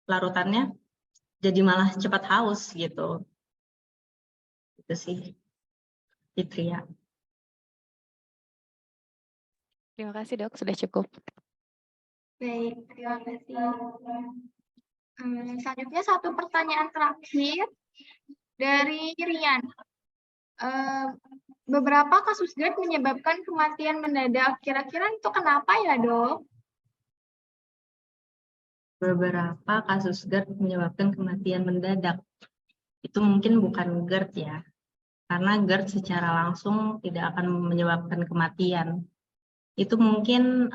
larutannya, jadi malah cepat haus gitu. Itu sih, Fitria. Terima kasih dok, sudah cukup. Baik, terima kasih. Selanjutnya satu pertanyaan terakhir dari Rian. Beberapa kasus GERD menyebabkan kematian mendadak. Kira-kira itu kenapa ya, Dok? Beberapa kasus GERD menyebabkan kematian mendadak. Itu mungkin bukan GERD ya, karena GERD secara langsung tidak akan menyebabkan kematian. Itu mungkin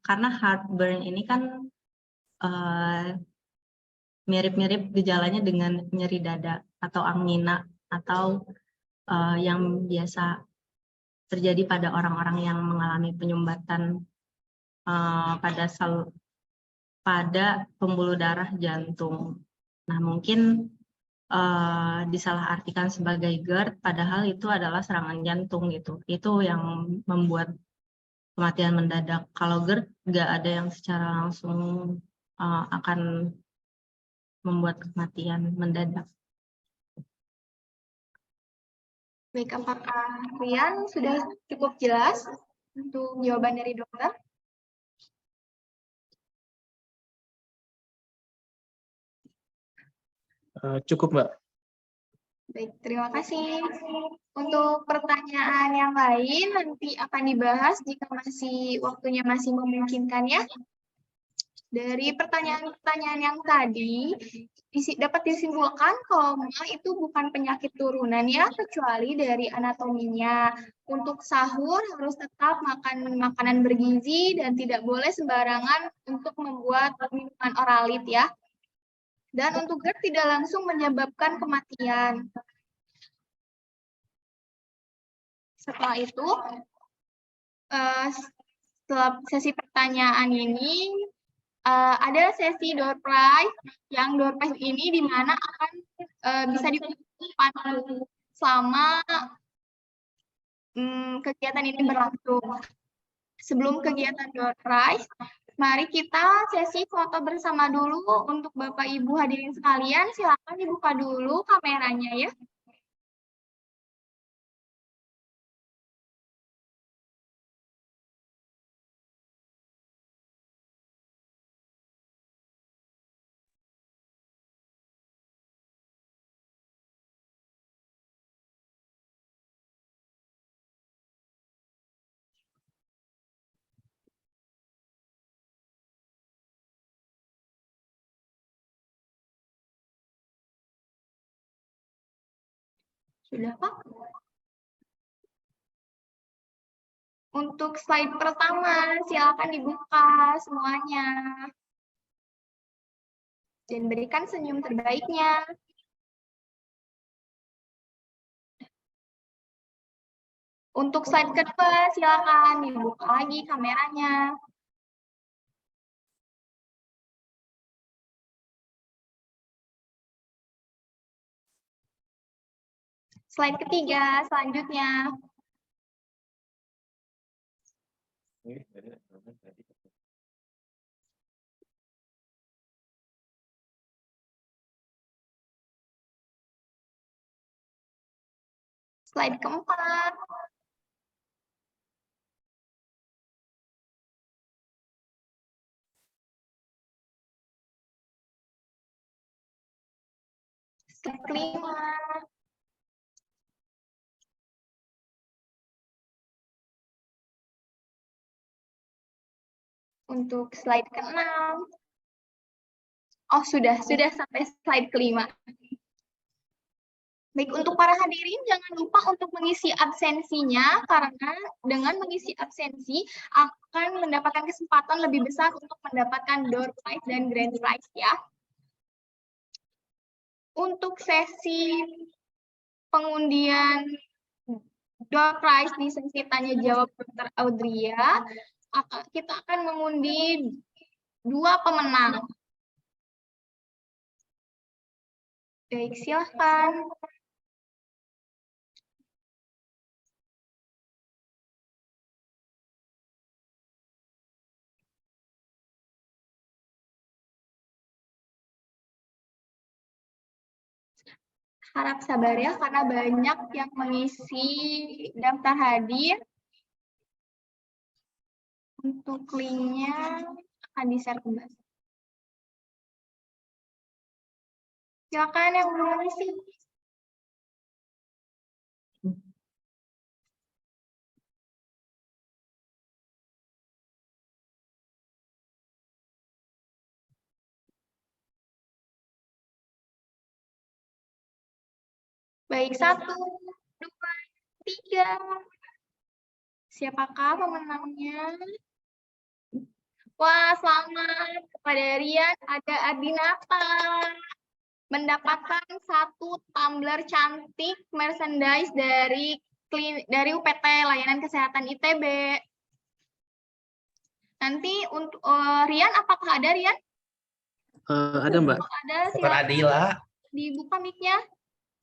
karena heartburn ini kan mirip-mirip gejalanya dengan nyeri dada atau angina atau yang biasa terjadi pada orang-orang yang mengalami penyumbatan pada pembuluh darah jantung. Nah, mungkin disalahartikan sebagai GERD, padahal itu adalah serangan jantung gitu. Itu yang membuat kematian mendadak. Kalau GERD nggak ada yang secara langsung akan membuat kematian mendadak. Baik, apakah Rian sudah cukup jelas untuk jawaban dari dokter? Cukup, Mbak. Baik, terima kasih. Untuk pertanyaan yang lain nanti akan dibahas jika waktunya masih memungkinkan ya. Dari pertanyaan-pertanyaan yang tadi dapat disimpulkan kalau MA itu bukan penyakit turunan ya, kecuali dari anatominya. Untuk sahur harus tetap makan makanan bergizi dan tidak boleh sembarangan untuk membuat minuman oralit ya. Dan untuk GERD tidak langsung menyebabkan kematian. Setelah itu, setelah sesi pertanyaan ini, ada sesi door prize, yang door prize ini di mana akan bisa dipandu selama kegiatan ini berlangsung. Sebelum kegiatan door prize, mari kita sesi foto bersama dulu untuk Bapak Ibu hadirin sekalian. Silakan dibuka dulu kameranya ya. Sudah, Pak? Untuk slide pertama, silakan dibuka semuanya. Dan berikan senyum terbaiknya. Untuk slide kedua, silakan dibuka lagi kameranya. Slide ketiga, selanjutnya. Slide keempat. kelima. Untuk slide ke-6. Oh, sudah sampai slide kelima. Baik, untuk para hadirin jangan lupa untuk mengisi absensinya, karena dengan mengisi absensi akan mendapatkan kesempatan lebih besar untuk mendapatkan door prize dan grand prize ya. Untuk sesi pengundian door prize di sesi tanya jawab Dr. Audria, kita akan mengundi 2 pemenang. Baik, silahkan. Harap sabar ya, karena banyak yang mengisi daftar hadir. Untuk linknya akan di-share kembali. Silakan yang belum mengisi. Baik, 1, 2, 3. Siapakah pemenangnya? Wah, selamat kepada Rian, ada Adinata. Mendapatkan 1 tumbler cantik merchandise dari UPT Layanan Kesehatan ITB. Nanti untuk Rian, apakah ada Rian? Ada Mbak. Ada, Bukan silakan. Adila. Dibuka mic-nya.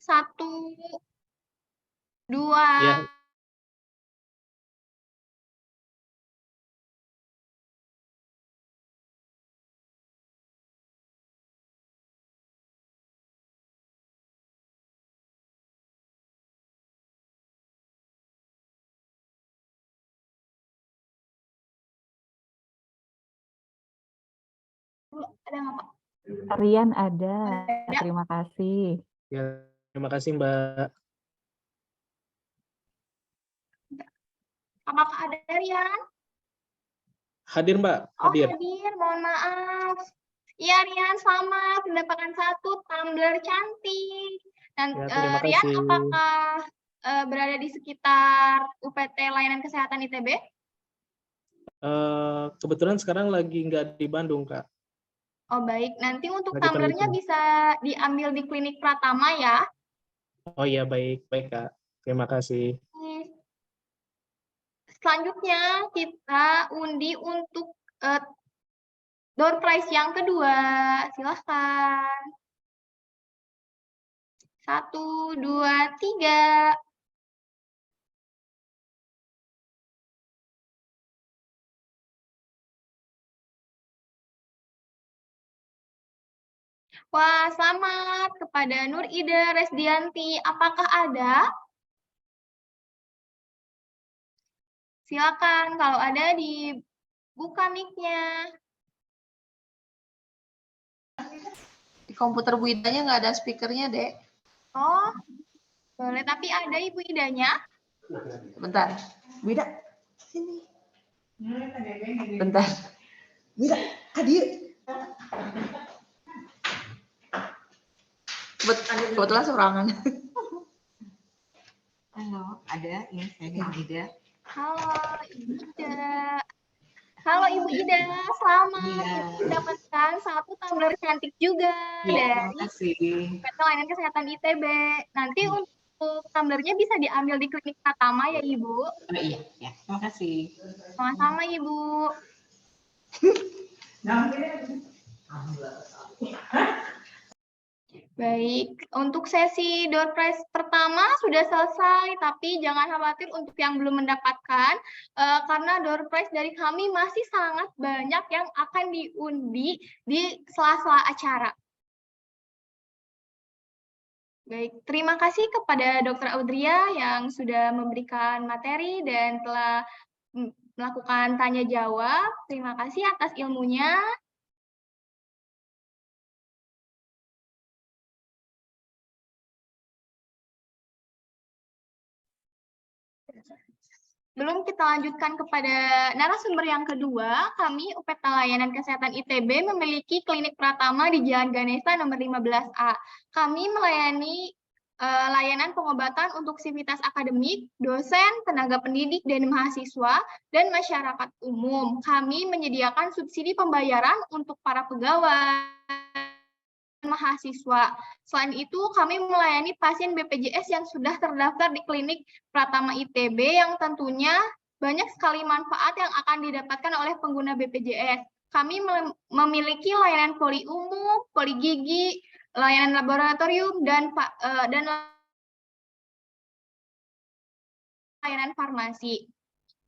1, 2. Ya. Ada nggak, Pak? Rian ada. Ada. Terima kasih. Ya, terima kasih Mbak. Apakah ada Rian? Hadir Mbak, Oh, hadir. hadir. Mohon maaf. Iya, Rian, selamat mendapatkan 1 tumbler cantik. Dan Ya, terima Rian, kasih. apakah berada di sekitar UPT Layanan Kesehatan ITB? Kebetulan sekarang lagi nggak di Bandung, Kak. Oh, baik. Nanti untuk Lagi tumblernya penelitian. bisa diambil di klinik Pratama ya. Oh iya, baik, baik Kak. Terima kasih. Selanjutnya kita undi untuk door prize yang kedua. Silahkan. 1, 2, 3. Wah, selamat kepada Nur Ida Resdianti. Apakah ada? Silakan, kalau ada dibuka mic-nya. Di komputer Bu Idanya nggak ada speakernya, Dek. Oh, boleh. Tapi ada Ibu Idanya. Bentar. Bu Ida, sini. Bentar. Bu Ida, hadir. Kebetulan seorangan. Halo, ada. Ini saya Ibu Ida. Halo, Ibu Ida. Halo, Ibu Ida. Selamat mendapatkan 1 tumbler cantik juga Terima dari kasih. UPT Layanan Kesehatan ITB. Nanti untuk tumblernya bisa diambil di klinik Pratama ya, Ibu. Oh iya, ya. Terima kasih. Sama-sama, Ibu. Baik, untuk sesi door prize pertama sudah selesai, tapi jangan khawatir untuk yang belum mendapatkan, karena door prize dari kami masih sangat banyak yang akan diundi di sela-sela acara. Baik, terima kasih kepada Dr. Audria yang sudah memberikan materi dan telah melakukan tanya jawab. Terima kasih atas ilmunya. Belum kita lanjutkan kepada narasumber yang kedua, kami UPT Layanan Kesehatan ITB memiliki klinik Pratama di Jalan Ganesha nomor 15A. Kami melayani layanan pengobatan untuk sivitas akademik, dosen, tenaga pendidik, dan mahasiswa, dan masyarakat umum. Kami menyediakan subsidi pembayaran untuk para pegawai mahasiswa. Selain itu, kami melayani pasien BPJS yang sudah terdaftar di klinik Pratama ITB yang tentunya banyak sekali manfaat yang akan didapatkan oleh pengguna BPJS. Kami memiliki layanan poli umum, poli gigi, layanan laboratorium, dan layanan farmasi.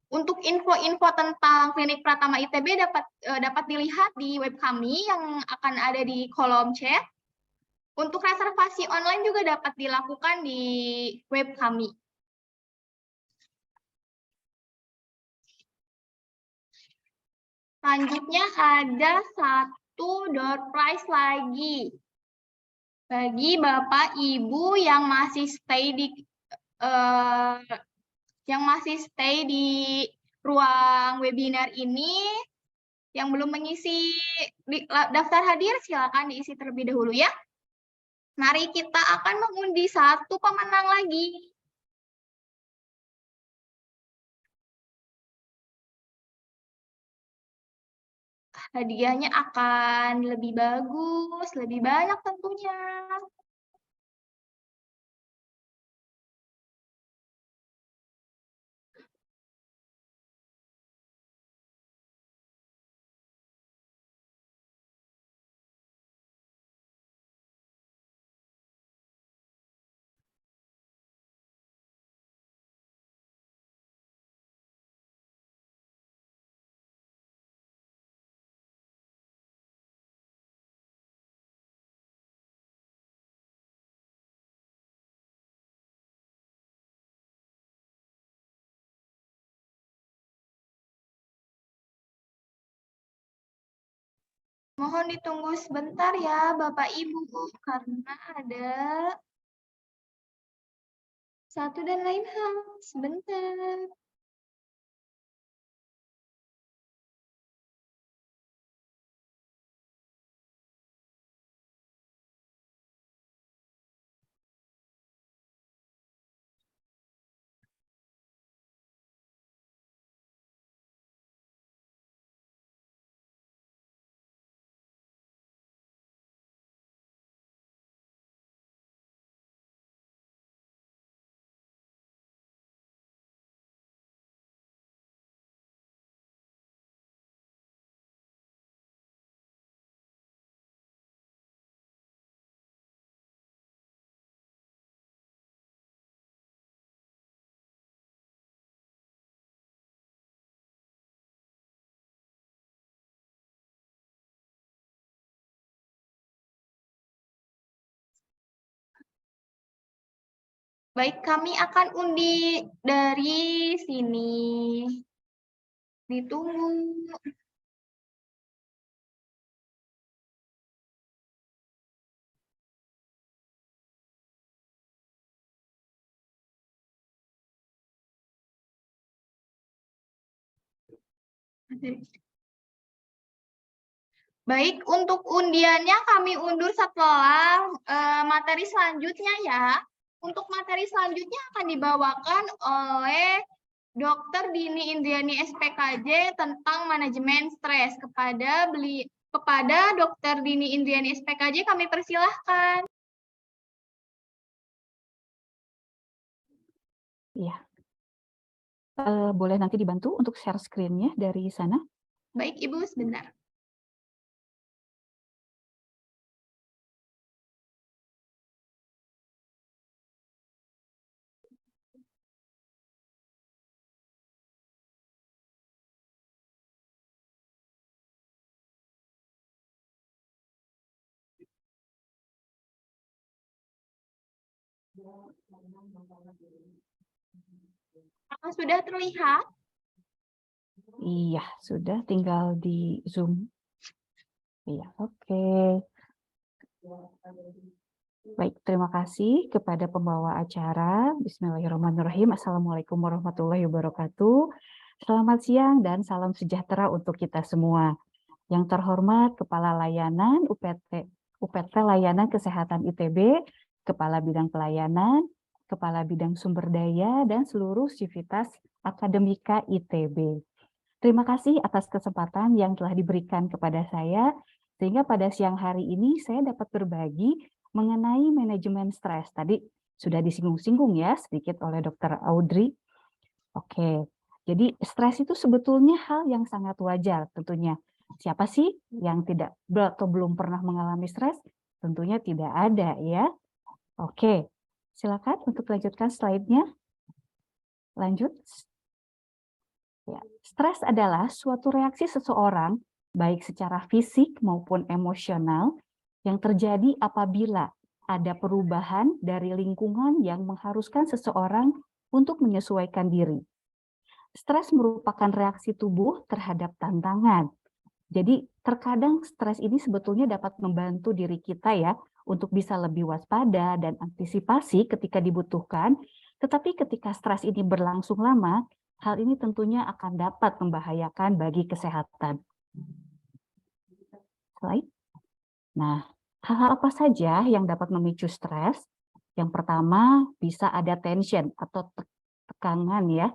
Untuk info-info tentang klinik Pratama ITB dapat dilihat di web kami yang akan ada di kolom chat. Untuk reservasi online juga dapat dilakukan di web kami. Selanjutnya ada satu door prize lagi. Bagi Bapak Ibu yang masih stay di ruang webinar ini, yang belum mengisi daftar hadir, silakan diisi terlebih dahulu ya. Mari kita akan mengundi satu pemenang lagi. Hadiahnya akan lebih bagus, lebih banyak tentunya. Mohon ditunggu sebentar ya Bapak Ibu, karena ada satu dan lain hal. Sebentar. Baik, kami akan undi dari sini. Ditunggu. Baik, untuk undiannya kami undur setelah materi selanjutnya ya. Untuk materi selanjutnya akan dibawakan oleh Dr. Dini Indriani SPKJ tentang manajemen stres. Kepada Dr. Dini Indriani SPKJ kami persilahkan. Iya. Boleh nanti dibantu untuk share screen-nya dari sana? Baik, Ibu, sebentar. Apakah sudah terlihat? Iya, sudah tinggal di Zoom. Iya, oke. Baik, terima kasih kepada pembawa acara. Bismillahirrahmanirrahim. Assalamualaikum warahmatullahi wabarakatuh. Selamat siang dan salam sejahtera untuk kita semua. Yang terhormat Kepala Layanan UPT Layanan Kesehatan ITB, Kepala Bidang Pelayanan, Kepala Bidang Sumber Daya, dan seluruh sivitas akademika ITB. Terima kasih atas kesempatan yang telah diberikan kepada saya, sehingga pada siang hari ini saya dapat berbagi mengenai manajemen stres. Tadi sudah disinggung-singgung ya sedikit oleh Dr. Audrey. Oke, jadi stres itu sebetulnya hal yang sangat wajar tentunya. Siapa sih yang tidak atau belum pernah mengalami stres? Tentunya tidak ada ya. Oke, silakan untuk lanjutkan slide-nya. Lanjut. Ya, stres adalah suatu reaksi seseorang, baik secara fisik maupun emosional, yang terjadi apabila ada perubahan dari lingkungan yang mengharuskan seseorang untuk menyesuaikan diri. Stres merupakan reaksi tubuh terhadap tantangan. Jadi terkadang stres ini sebetulnya dapat membantu diri kita ya untuk bisa lebih waspada dan antisipasi ketika dibutuhkan. Tetapi ketika stres ini berlangsung lama, hal ini tentunya akan dapat membahayakan bagi kesehatan. Slide. Nah, hal-hal apa saja yang dapat memicu stres? Yang pertama bisa ada tension atau tekanan ya,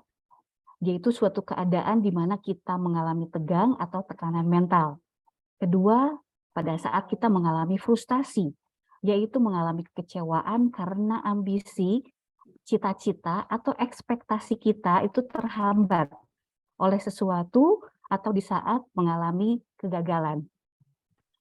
yaitu suatu keadaan di mana kita mengalami tegang atau tekanan mental. Kedua, pada saat kita mengalami frustasi, yaitu mengalami kekecewaan karena ambisi, cita-cita, atau ekspektasi kita itu terhambat oleh sesuatu atau di saat mengalami kegagalan.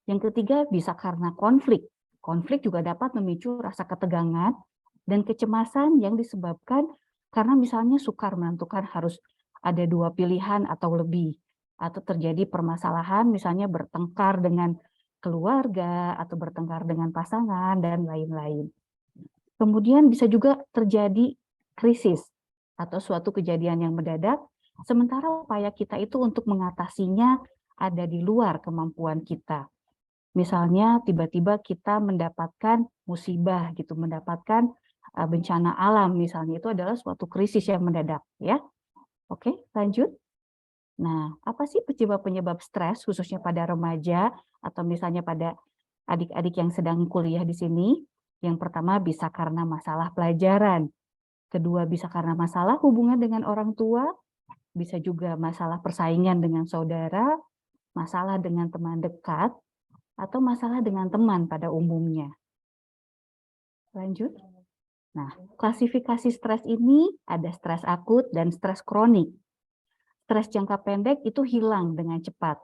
Yang ketiga, bisa karena konflik. Konflik juga dapat memicu rasa ketegangan dan kecemasan yang disebabkan karena misalnya sukar menentukan harus ada dua pilihan atau lebih, atau terjadi permasalahan misalnya bertengkar dengan keluarga atau bertengkar dengan pasangan dan lain-lain. Kemudian bisa juga terjadi krisis atau suatu kejadian yang mendadak, sementara upaya kita itu untuk mengatasinya ada di luar kemampuan kita. Misalnya tiba-tiba kita mendapatkan musibah gitu, mendapatkan bencana alam misalnya, itu adalah suatu krisis yang mendadak ya. Oke, lanjut. Nah, apa sih penyebab-penyebab stres khususnya pada remaja atau misalnya pada adik-adik yang sedang kuliah di sini? Yang pertama bisa karena masalah pelajaran. Kedua bisa karena masalah hubungan dengan orang tua, bisa juga masalah persaingan dengan saudara, masalah dengan teman dekat, atau masalah dengan teman pada umumnya. Lanjut. Nah, klasifikasi stres ini ada stres akut dan stres kronik. Stres jangka pendek itu hilang dengan cepat.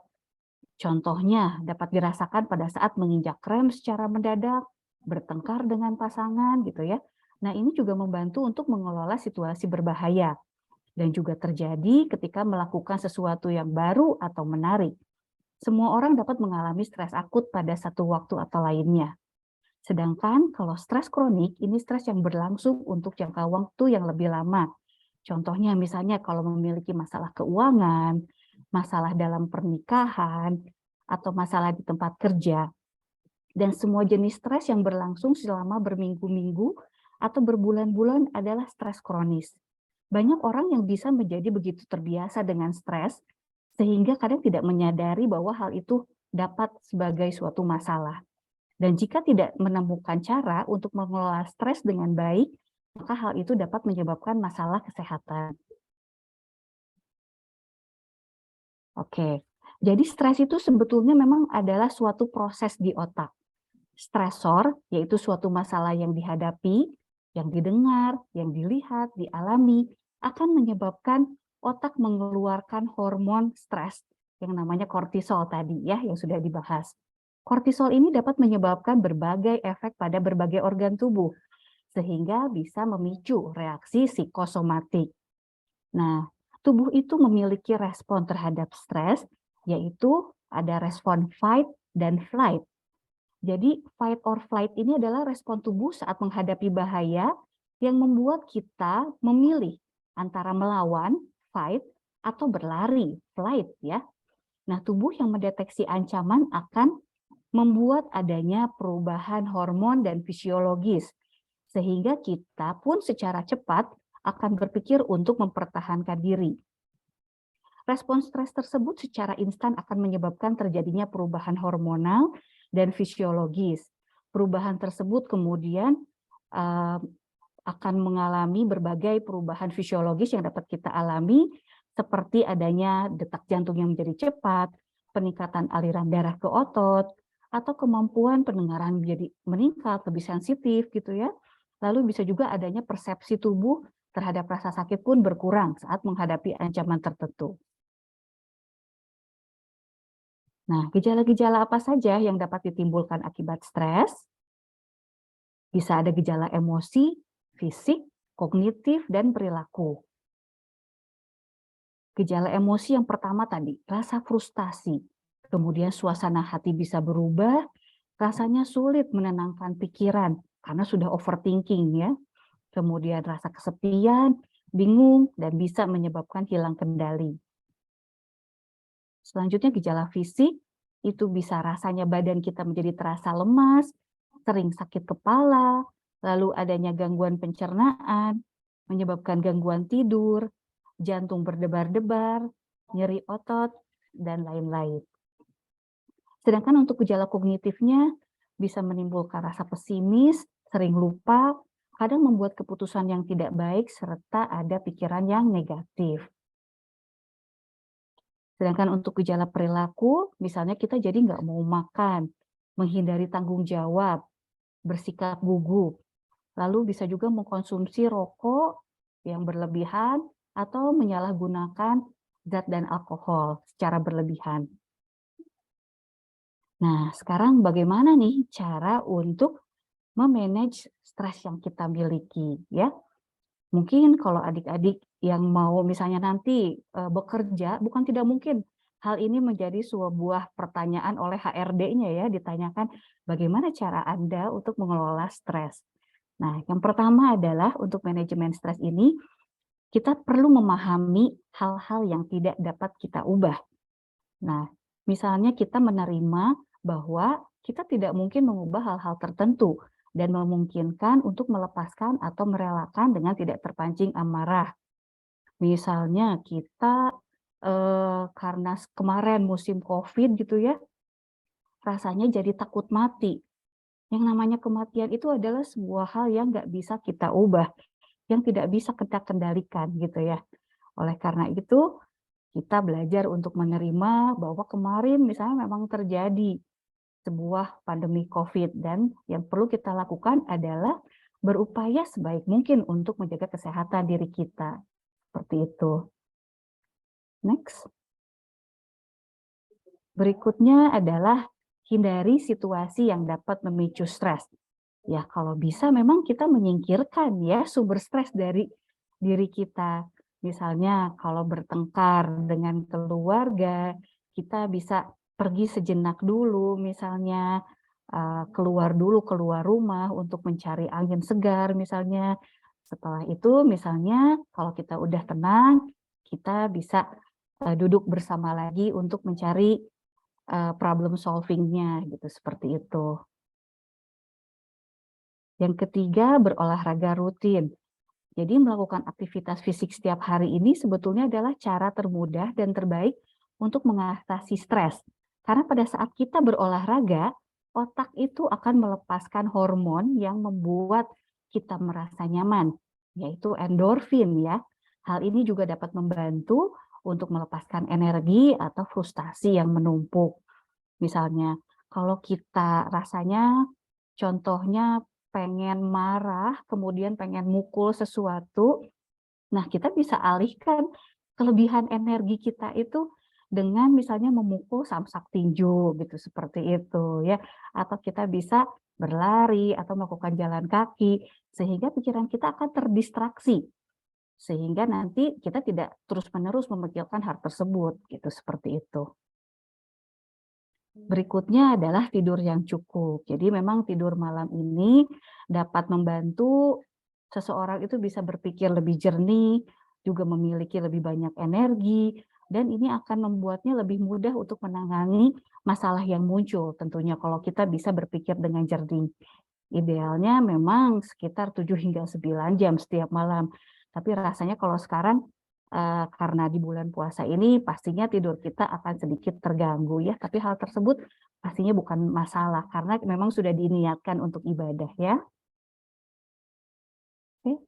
Contohnya dapat dirasakan pada saat menginjak rem secara mendadak, bertengkar dengan pasangan gitu ya. Nah, ini juga membantu untuk mengelola situasi berbahaya dan juga terjadi ketika melakukan sesuatu yang baru atau menarik. Semua orang dapat mengalami stres akut pada satu waktu atau lainnya. Sedangkan kalau stres kronik, ini stres yang berlangsung untuk jangka waktu yang lebih lama. Contohnya misalnya kalau memiliki masalah keuangan, masalah dalam pernikahan, atau masalah di tempat kerja. Dan semua jenis stres yang berlangsung selama berminggu-minggu atau berbulan-bulan adalah stres kronis. Banyak orang yang bisa menjadi begitu terbiasa dengan stres, sehingga kadang tidak menyadari bahwa hal itu dapat sebagai suatu masalah. Dan jika tidak menemukan cara untuk mengelola stres dengan baik, maka hal itu dapat menyebabkan masalah kesehatan. Oke, jadi stres itu sebetulnya memang adalah suatu proses di otak. Stresor, yaitu suatu masalah yang dihadapi, yang didengar, yang dilihat, dialami, akan menyebabkan otak mengeluarkan hormon stres yang namanya kortisol tadi ya, yang sudah dibahas. Kortisol ini dapat menyebabkan berbagai efek pada berbagai organ tubuh, sehingga bisa memicu reaksi psikosomatik. Nah, tubuh itu memiliki respon terhadap stres, yaitu ada respon fight dan flight. Jadi, fight or flight ini adalah respon tubuh saat menghadapi bahaya yang membuat kita memilih antara melawan, fight, atau berlari, flight ya. Nah, tubuh yang mendeteksi ancaman akan membuat adanya perubahan hormon dan fisiologis, sehingga kita pun secara cepat akan berpikir untuk mempertahankan diri. Respon stres tersebut secara instan akan menyebabkan terjadinya perubahan hormonal dan fisiologis. Perubahan tersebut kemudian akan mengalami berbagai perubahan fisiologis yang dapat kita alami, seperti adanya detak jantung yang menjadi cepat, peningkatan aliran darah ke otot, atau kemampuan pendengaran menjadi meningkat, lebih sensitif gitu ya. Lalu bisa juga adanya persepsi tubuh terhadap rasa sakit pun berkurang saat menghadapi ancaman tertentu. Nah, gejala-gejala apa saja yang dapat ditimbulkan akibat stres? Bisa ada gejala emosi, fisik, kognitif, dan perilaku. Gejala emosi yang pertama tadi, rasa frustasi. Kemudian suasana hati bisa berubah, rasanya sulit menenangkan pikiran karena sudah overthinking ya. Kemudian rasa kesepian, bingung, dan bisa menyebabkan hilang kendali. Selanjutnya gejala fisik, itu bisa rasanya badan kita menjadi terasa lemas, sering sakit kepala, lalu adanya gangguan pencernaan, menyebabkan gangguan tidur, jantung berdebar-debar, nyeri otot, dan lain-lain. Sedangkan untuk gejala kognitifnya bisa menimbulkan rasa pesimis, sering lupa, kadang membuat keputusan yang tidak baik, serta ada pikiran yang negatif. Sedangkan untuk gejala perilaku, misalnya kita jadi nggak mau makan, menghindari tanggung jawab, bersikap gugup, lalu bisa juga mengkonsumsi rokok yang berlebihan atau menyalahgunakan zat dan alkohol secara berlebihan. Nah, sekarang bagaimana nih cara untuk memanage stres yang kita miliki ya? Mungkin kalau adik-adik yang mau misalnya nanti bekerja, bukan tidak mungkin hal ini menjadi sebuah pertanyaan oleh HRD-nya ya, ditanyakan bagaimana cara Anda untuk mengelola stres. Nah, yang pertama adalah untuk manajemen stres ini, kita perlu memahami hal-hal yang tidak dapat kita ubah. Nah, misalnya kita menerima bahwa kita tidak mungkin mengubah hal-hal tertentu, dan memungkinkan untuk melepaskan atau merelakan dengan tidak terpancing amarah. Misalnya kita karena kemarin musim COVID gitu ya, rasanya jadi takut mati. Yang namanya kematian itu adalah sebuah hal yang nggak bisa kita ubah, yang tidak bisa kita kendalikan gitu ya. Oleh karena itu, kita belajar untuk menerima bahwa kemarin misalnya memang terjadi sebuah pandemi COVID, dan yang perlu kita lakukan adalah berupaya sebaik mungkin untuk menjaga kesehatan diri kita. Seperti itu. Next. Berikutnya adalah hindari situasi yang dapat memicu stres. Ya, kalau bisa memang kita menyingkirkan ya sumber stres dari diri kita. Misalnya kalau bertengkar dengan keluarga, kita bisa pergi sejenak dulu, misalnya keluar rumah untuk mencari angin segar misalnya. Setelah itu misalnya kalau kita udah tenang, kita bisa duduk bersama lagi untuk mencari problem solving-nya gitu, seperti itu. Yang ketiga, berolahraga rutin. Jadi melakukan aktivitas fisik setiap hari ini sebetulnya adalah cara termudah dan terbaik untuk mengatasi stres. Karena pada saat kita berolahraga, otak itu akan melepaskan hormon yang membuat kita merasa nyaman, yaitu endorfin ya. Hal ini juga dapat membantu untuk melepaskan energi atau frustasi yang menumpuk. Misalnya, kalau kita rasanya contohnya pengen marah, kemudian pengen mukul sesuatu, nah kita bisa alihkan kelebihan energi kita itu dengan misalnya memukul samsak tinju gitu, seperti itu ya, atau kita bisa berlari atau melakukan jalan kaki sehingga pikiran kita akan terdistraksi, sehingga nanti kita tidak terus-menerus memikirkan hal tersebut gitu, seperti itu. Berikutnya adalah tidur yang cukup. Jadi memang tidur malam ini dapat membantu seseorang itu bisa berpikir lebih jernih, juga memiliki lebih banyak energi, dan ini akan membuatnya lebih mudah untuk menangani masalah yang muncul tentunya kalau kita bisa berpikir dengan jernih. Idealnya memang sekitar 7 hingga 9 jam setiap malam. Tapi rasanya kalau sekarang karena di bulan puasa ini pastinya tidur kita akan sedikit terganggu ya, tapi hal tersebut pastinya bukan masalah karena memang sudah diniatkan untuk ibadah ya. Oke.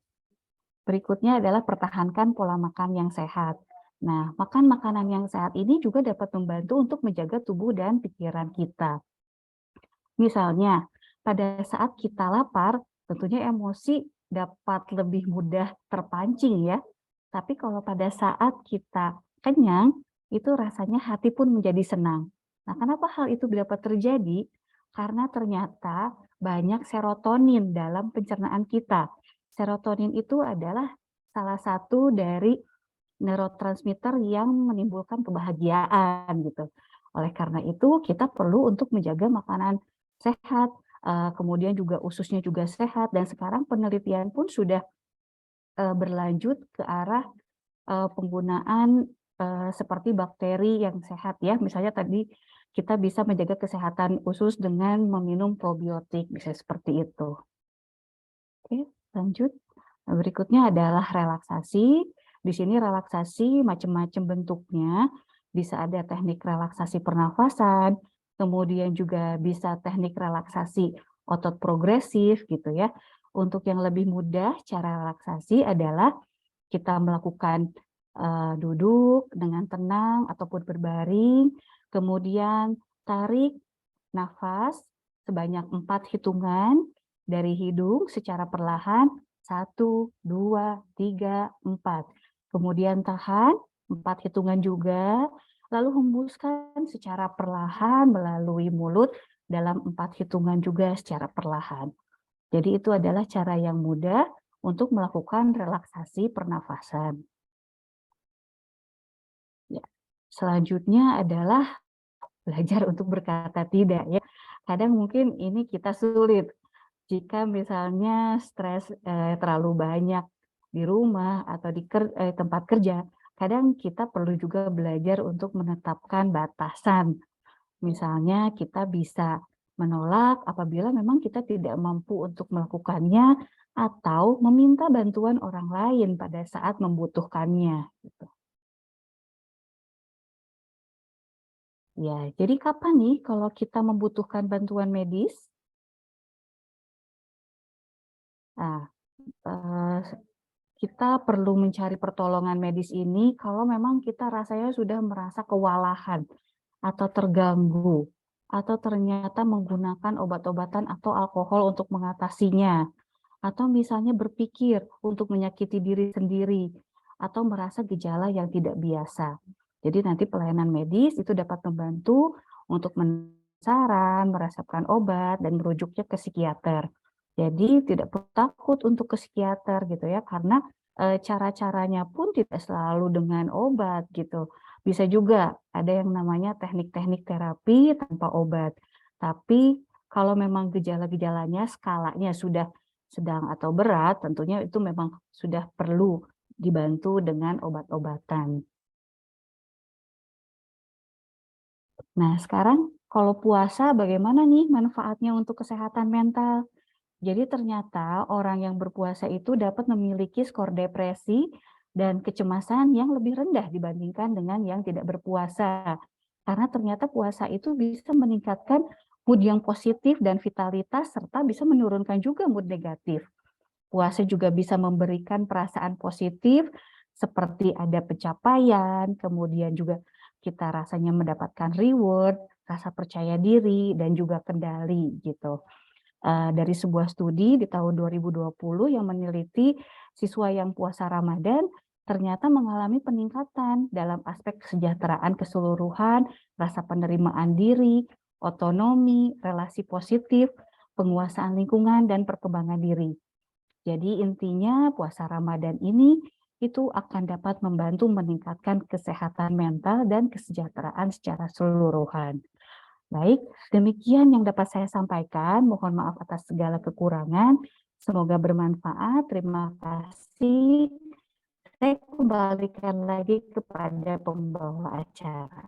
Berikutnya adalah pertahankan pola makan yang sehat. Nah, makan makanan yang sehat ini juga dapat membantu untuk menjaga tubuh dan pikiran kita. Misalnya, pada saat kita lapar, tentunya emosi dapat lebih mudah terpancing ya. Tapi kalau pada saat kita kenyang, itu rasanya hati pun menjadi senang. Nah, kenapa hal itu dapat terjadi? Karena ternyata banyak serotonin dalam pencernaan kita. Serotonin itu adalah salah satu dari neurotransmitter yang menimbulkan kebahagiaan gitu. Oleh karena itu, kita perlu untuk menjaga makanan sehat, kemudian juga ususnya juga sehat, dan sekarang penelitian pun sudah berlanjut ke arah penggunaan seperti bakteri yang sehat ya. Misalnya tadi kita bisa menjaga kesehatan usus dengan meminum probiotik, bisa seperti itu. Oke, lanjut. Nah, berikutnya adalah relaksasi. Di sini relaksasi macam-macam bentuknya. Bisa ada teknik relaksasi pernafasan, kemudian juga bisa teknik relaksasi otot progresif gitu ya. Untuk yang lebih mudah, cara relaksasi adalah kita melakukan duduk dengan tenang ataupun berbaring, kemudian tarik nafas sebanyak 4 hitungan dari hidung secara perlahan, 1, 2, 3, 4. Kemudian tahan 4 hitungan juga, lalu hembuskan secara perlahan melalui mulut dalam 4 hitungan juga secara perlahan. Jadi itu adalah cara yang mudah untuk melakukan relaksasi pernafasan. Ya. Selanjutnya adalah belajar untuk berkata tidak ya. Kadang mungkin ini kita sulit jika misalnya stres terlalu banyak di rumah atau di tempat kerja. Kadang kita perlu juga belajar untuk menetapkan batasan. Misalnya kita bisa menolak apabila memang kita tidak mampu untuk melakukannya atau meminta bantuan orang lain pada saat membutuhkannya. Gitu. Ya, jadi kapan nih kalau kita membutuhkan bantuan medis? Nah, kita perlu mencari pertolongan medis ini kalau memang kita rasanya sudah merasa kewalahan atau terganggu, atau ternyata menggunakan obat-obatan atau alkohol untuk mengatasinya, atau misalnya berpikir untuk menyakiti diri sendiri, atau merasa gejala yang tidak biasa. Jadi nanti pelayanan medis itu dapat membantu untuk saran, meresepkan obat, dan merujuknya ke psikiater. Jadi tidak perlu takut untuk ke psikiater gitu ya, karena cara-caranya pun tidak selalu dengan obat gitu. Bisa juga ada yang namanya teknik-teknik terapi tanpa obat. Tapi kalau memang gejala-gejalanya skalanya sudah sedang atau berat, tentunya itu memang sudah perlu dibantu dengan obat-obatan. Nah, sekarang kalau puasa bagaimana nih manfaatnya untuk kesehatan mental? Jadi ternyata orang yang berpuasa itu dapat memiliki skor depresi dan kecemasan yang lebih rendah dibandingkan dengan yang tidak berpuasa. Karena ternyata puasa itu bisa meningkatkan mood yang positif dan vitalitas serta bisa menurunkan juga mood negatif. Puasa juga bisa memberikan perasaan positif seperti ada pencapaian, kemudian juga kita rasanya mendapatkan reward, rasa percaya diri, dan juga kendali gitu. Dari sebuah studi di tahun 2020 yang meneliti siswa yang puasa Ramadan ternyata mengalami peningkatan dalam aspek kesejahteraan keseluruhan, rasa penerimaan diri, otonomi, relasi positif, penguasaan lingkungan, dan perkembangan diri. Jadi intinya puasa Ramadan ini itu akan dapat membantu meningkatkan kesehatan mental dan kesejahteraan secara keseluruhan. Baik, demikian yang dapat saya sampaikan. Mohon maaf atas segala kekurangan. Semoga bermanfaat. Terima kasih. Saya kembalikan lagi kepada pembawa acara.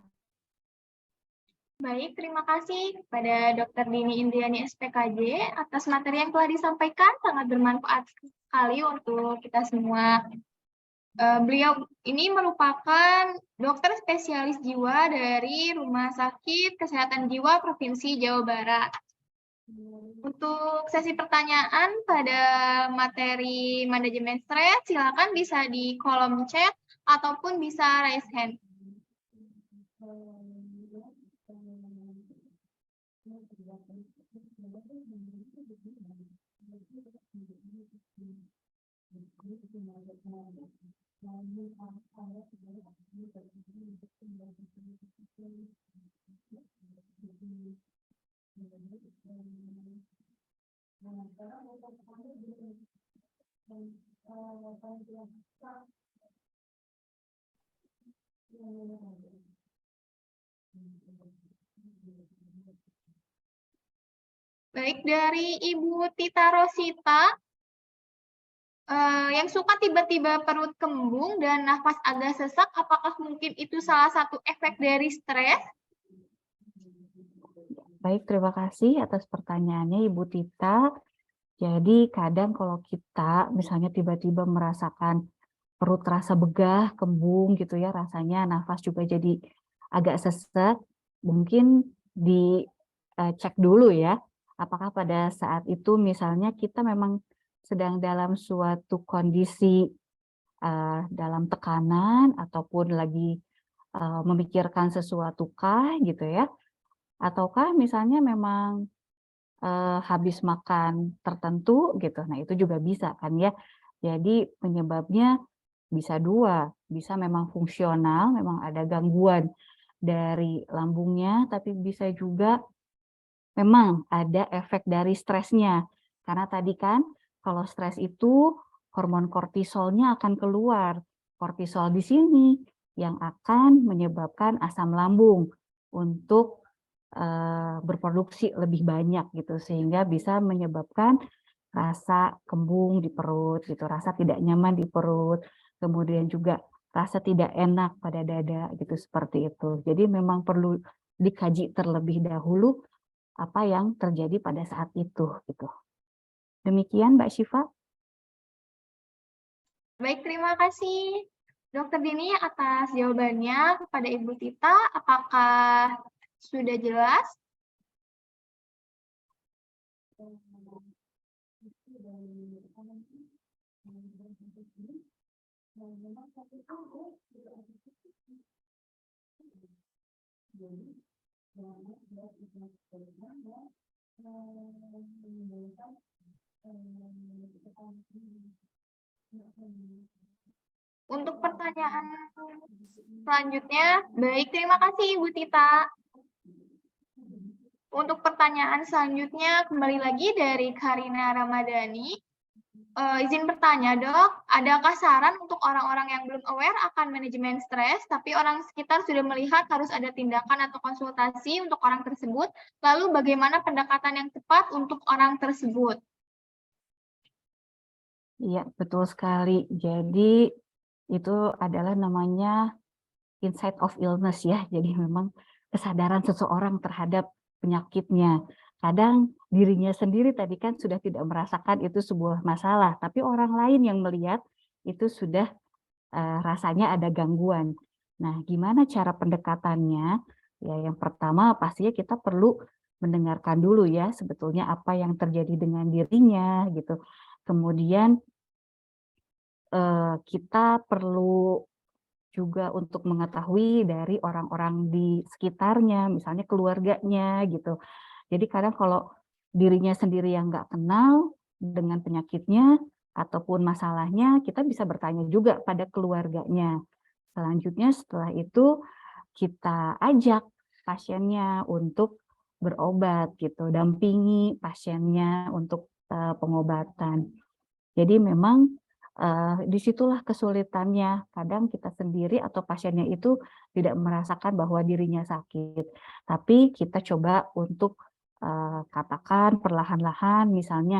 Baik, terima kasih kepada Dr. Dini Indriani SPKJ atas materi yang telah disampaikan, sangat bermanfaat sekali untuk kita semua. Beliau ini merupakan dokter spesialis jiwa dari Rumah Sakit Kesehatan Jiwa Provinsi Jawa Barat. Untuk sesi pertanyaan pada materi manajemen stres, silakan bisa di kolom chat ataupun bisa raise hand. Baik, dari Ibu Tita Rosita, yang suka tiba-tiba perut kembung dan nafas agak sesak, apakah mungkin itu salah satu efek dari stres? Baik, terima kasih atas pertanyaannya Ibu Tita. Jadi kadang kalau kita misalnya tiba-tiba merasakan perut terasa begah, kembung gitu ya, rasanya nafas juga jadi agak sesak, mungkin dicek dulu ya, apakah pada saat itu misalnya kita memang sedang dalam suatu kondisi dalam tekanan ataupun lagi memikirkan sesuatu kah gitu ya, ataukah misalnya memang habis makan tertentu gitu. Nah, itu juga bisa kan ya. Jadi penyebabnya bisa dua, bisa memang fungsional, memang ada gangguan dari lambungnya, tapi bisa juga memang ada efek dari stresnya. Karena tadi kan kalau stres itu hormon kortisolnya akan keluar. Kortisol di sini yang akan menyebabkan asam lambung untuk berproduksi lebih banyak gitu, sehingga bisa menyebabkan rasa kembung di perut gitu, rasa tidak nyaman di perut, kemudian juga rasa tidak enak pada dada gitu, seperti itu. Jadi memang perlu dikaji terlebih dahulu apa yang terjadi pada saat itu gitu. Demikian Mbak Syifa. Baik, terima kasih Dr. Dini atas jawabannya kepada Ibu Tita. Apakah sudah jelas? Untuk pertanyaan selanjutnya, baik, terima kasih Ibu Tita. Untuk pertanyaan selanjutnya, kembali lagi dari Karina Ramadhani. Izin bertanya, Dok, adakah saran untuk orang-orang yang belum aware akan manajemen stres, tapi orang sekitar sudah melihat harus ada tindakan atau konsultasi untuk orang tersebut, lalu bagaimana pendekatan yang tepat untuk orang tersebut? Iya, betul sekali. Jadi itu adalah namanya insight of illness ya. Jadi memang kesadaran seseorang terhadap penyakitnya. Kadang dirinya sendiri tadi kan sudah tidak merasakan itu sebuah masalah, tapi orang lain yang melihat itu sudah rasanya ada gangguan. Nah, gimana cara pendekatannya? Ya, yang pertama pastinya kita perlu mendengarkan dulu ya sebetulnya apa yang terjadi dengan dirinya gitu. Kemudian kita perlu juga untuk mengetahui dari orang-orang di sekitarnya, misalnya keluarganya gitu. Jadi kadang kalau dirinya sendiri yang nggak kenal dengan penyakitnya ataupun masalahnya, kita bisa bertanya juga pada keluarganya. Selanjutnya setelah itu kita ajak pasiennya untuk berobat gitu, dampingi pasiennya untuk pengobatan. Jadi memang disitulah kesulitannya. Kadang kita sendiri atau pasiennya itu tidak merasakan bahwa dirinya sakit. Tapi kita coba untuk katakan perlahan-lahan, misalnya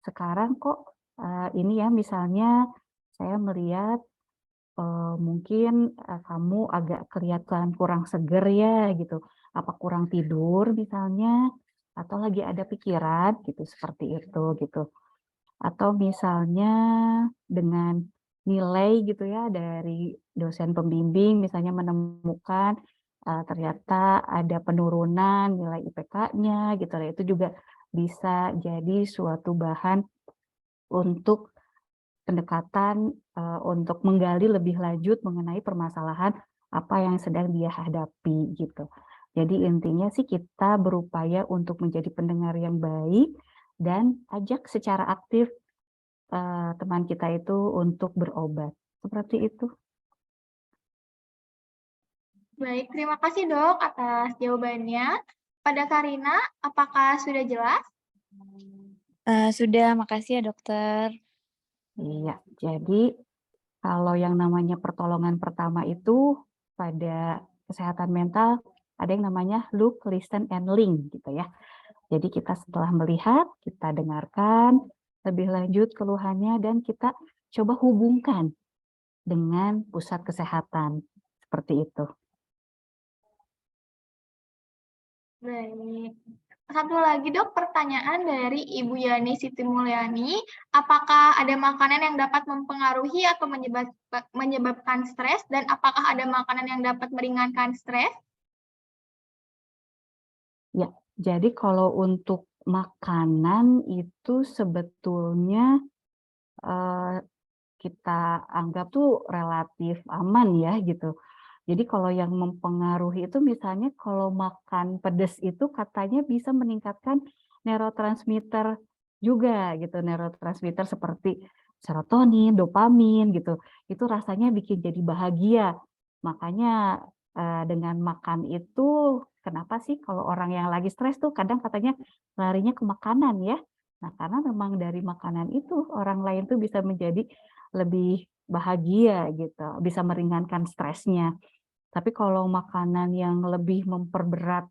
sekarang kok ini ya, misalnya saya melihat mungkin kamu agak kelihatan kurang seger ya gitu. Apa kurang tidur misalnya, atau lagi ada pikiran gitu, seperti itu gitu. Atau misalnya dengan nilai gitu ya dari dosen pembimbing misalnya menemukan ternyata ada penurunan nilai IPK-nya gitu. Nah, itu juga bisa jadi suatu bahan untuk pendekatan untuk menggali lebih lanjut mengenai permasalahan apa yang sedang dia hadapi gitu. Jadi intinya sih kita berupaya untuk menjadi pendengar yang baik dan ajak secara aktif teman kita itu untuk berobat. Seperti itu. Baik, terima kasih Dok atas jawabannya. Pada Karina, apakah sudah jelas? Sudah, makasih ya dokter. Iya, jadi kalau yang namanya pertolongan pertama itu pada kesehatan mental ada yang namanya look, listen, and link gitu ya. Jadi kita setelah melihat, kita dengarkan lebih lanjut keluhannya dan kita coba hubungkan dengan pusat kesehatan. Seperti itu. Baik. Satu lagi Dok, pertanyaan dari Ibu Yani Siti Mulyani. Apakah ada makanan yang dapat mempengaruhi atau menyebabkan stres? Dan apakah ada makanan yang dapat meringankan stres? Ya, jadi kalau untuk makanan itu sebetulnya kita anggap tuh relatif aman ya gitu. Jadi kalau yang mempengaruhi itu misalnya kalau makan pedas itu katanya bisa meningkatkan neurotransmitter juga gitu, neurotransmitter seperti serotonin, dopamin gitu. Itu rasanya bikin jadi bahagia. Makanya dengan makan itu kenapa sih kalau orang yang lagi stres tuh kadang katanya larinya ke makanan ya. Nah, karena memang dari makanan itu orang lain tuh bisa menjadi lebih bahagia gitu, bisa meringankan stresnya. Tapi kalau makanan yang lebih memperberat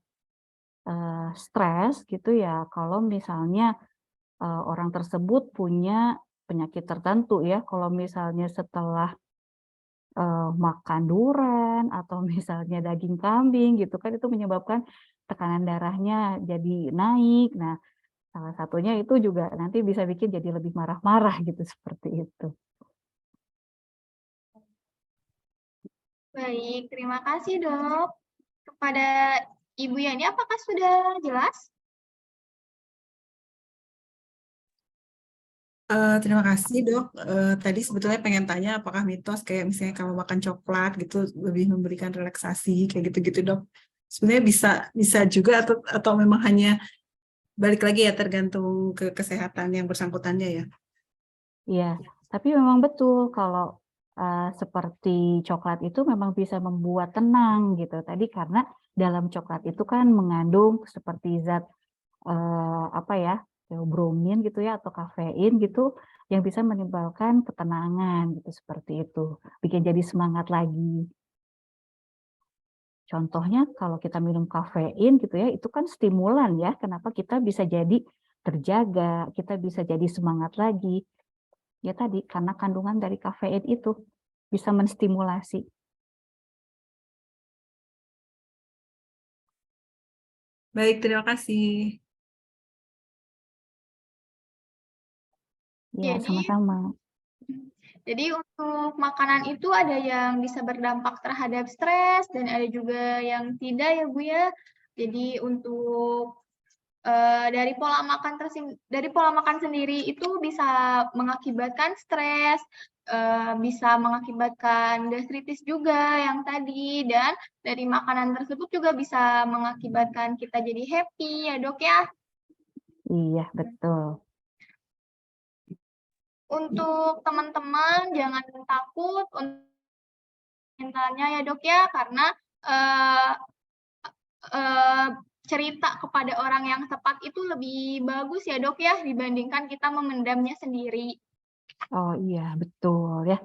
stres gitu ya, kalau misalnya orang tersebut punya penyakit tertentu ya, kalau misalnya setelah makan durian atau misalnya daging kambing gitu kan, itu menyebabkan tekanan darahnya jadi naik. Nah, salah satunya itu juga nanti bisa bikin jadi lebih marah-marah gitu, seperti itu. Baik, terima kasih Dok. Kepada Ibu Yani, apakah sudah jelas? Terima kasih dok. Tadi sebetulnya pengen tanya apakah mitos kayak misalnya kalau makan coklat gitu lebih memberikan relaksasi kayak gitu-gitu dok. Sebenarnya bisa juga atau memang hanya balik lagi ya tergantung ke kesehatan yang bersangkutannya ya. Iya, tapi memang betul kalau seperti coklat itu memang bisa membuat tenang gitu. Tadi karena dalam coklat itu kan mengandung seperti zat apa ya, theobromine gitu ya atau kafein gitu yang bisa menimbulkan ketenangan gitu, seperti itu. Bikin jadi semangat lagi. Contohnya kalau kita minum kafein gitu ya, itu kan stimulan ya, kenapa kita bisa jadi terjaga, kita bisa jadi semangat lagi. Ya tadi, karena kandungan dari kafein itu bisa menstimulasi. Baik, terima kasih. Ya, sama-sama. Jadi untuk makanan itu ada yang bisa berdampak terhadap stres dan ada juga yang tidak ya Bu ya. Jadi untuk dari pola makan sendiri itu bisa mengakibatkan stres, bisa mengakibatkan gastritis juga yang tadi, dan dari makanan tersebut juga bisa mengakibatkan kita jadi happy ya Dok ya. Iya, betul. Untuk teman-teman jangan takut untuk mentalnya ya Dok ya, karena cerita kepada orang yang tepat itu lebih bagus ya Dok ya, dibandingkan kita memendamnya sendiri. Oh iya, betul ya.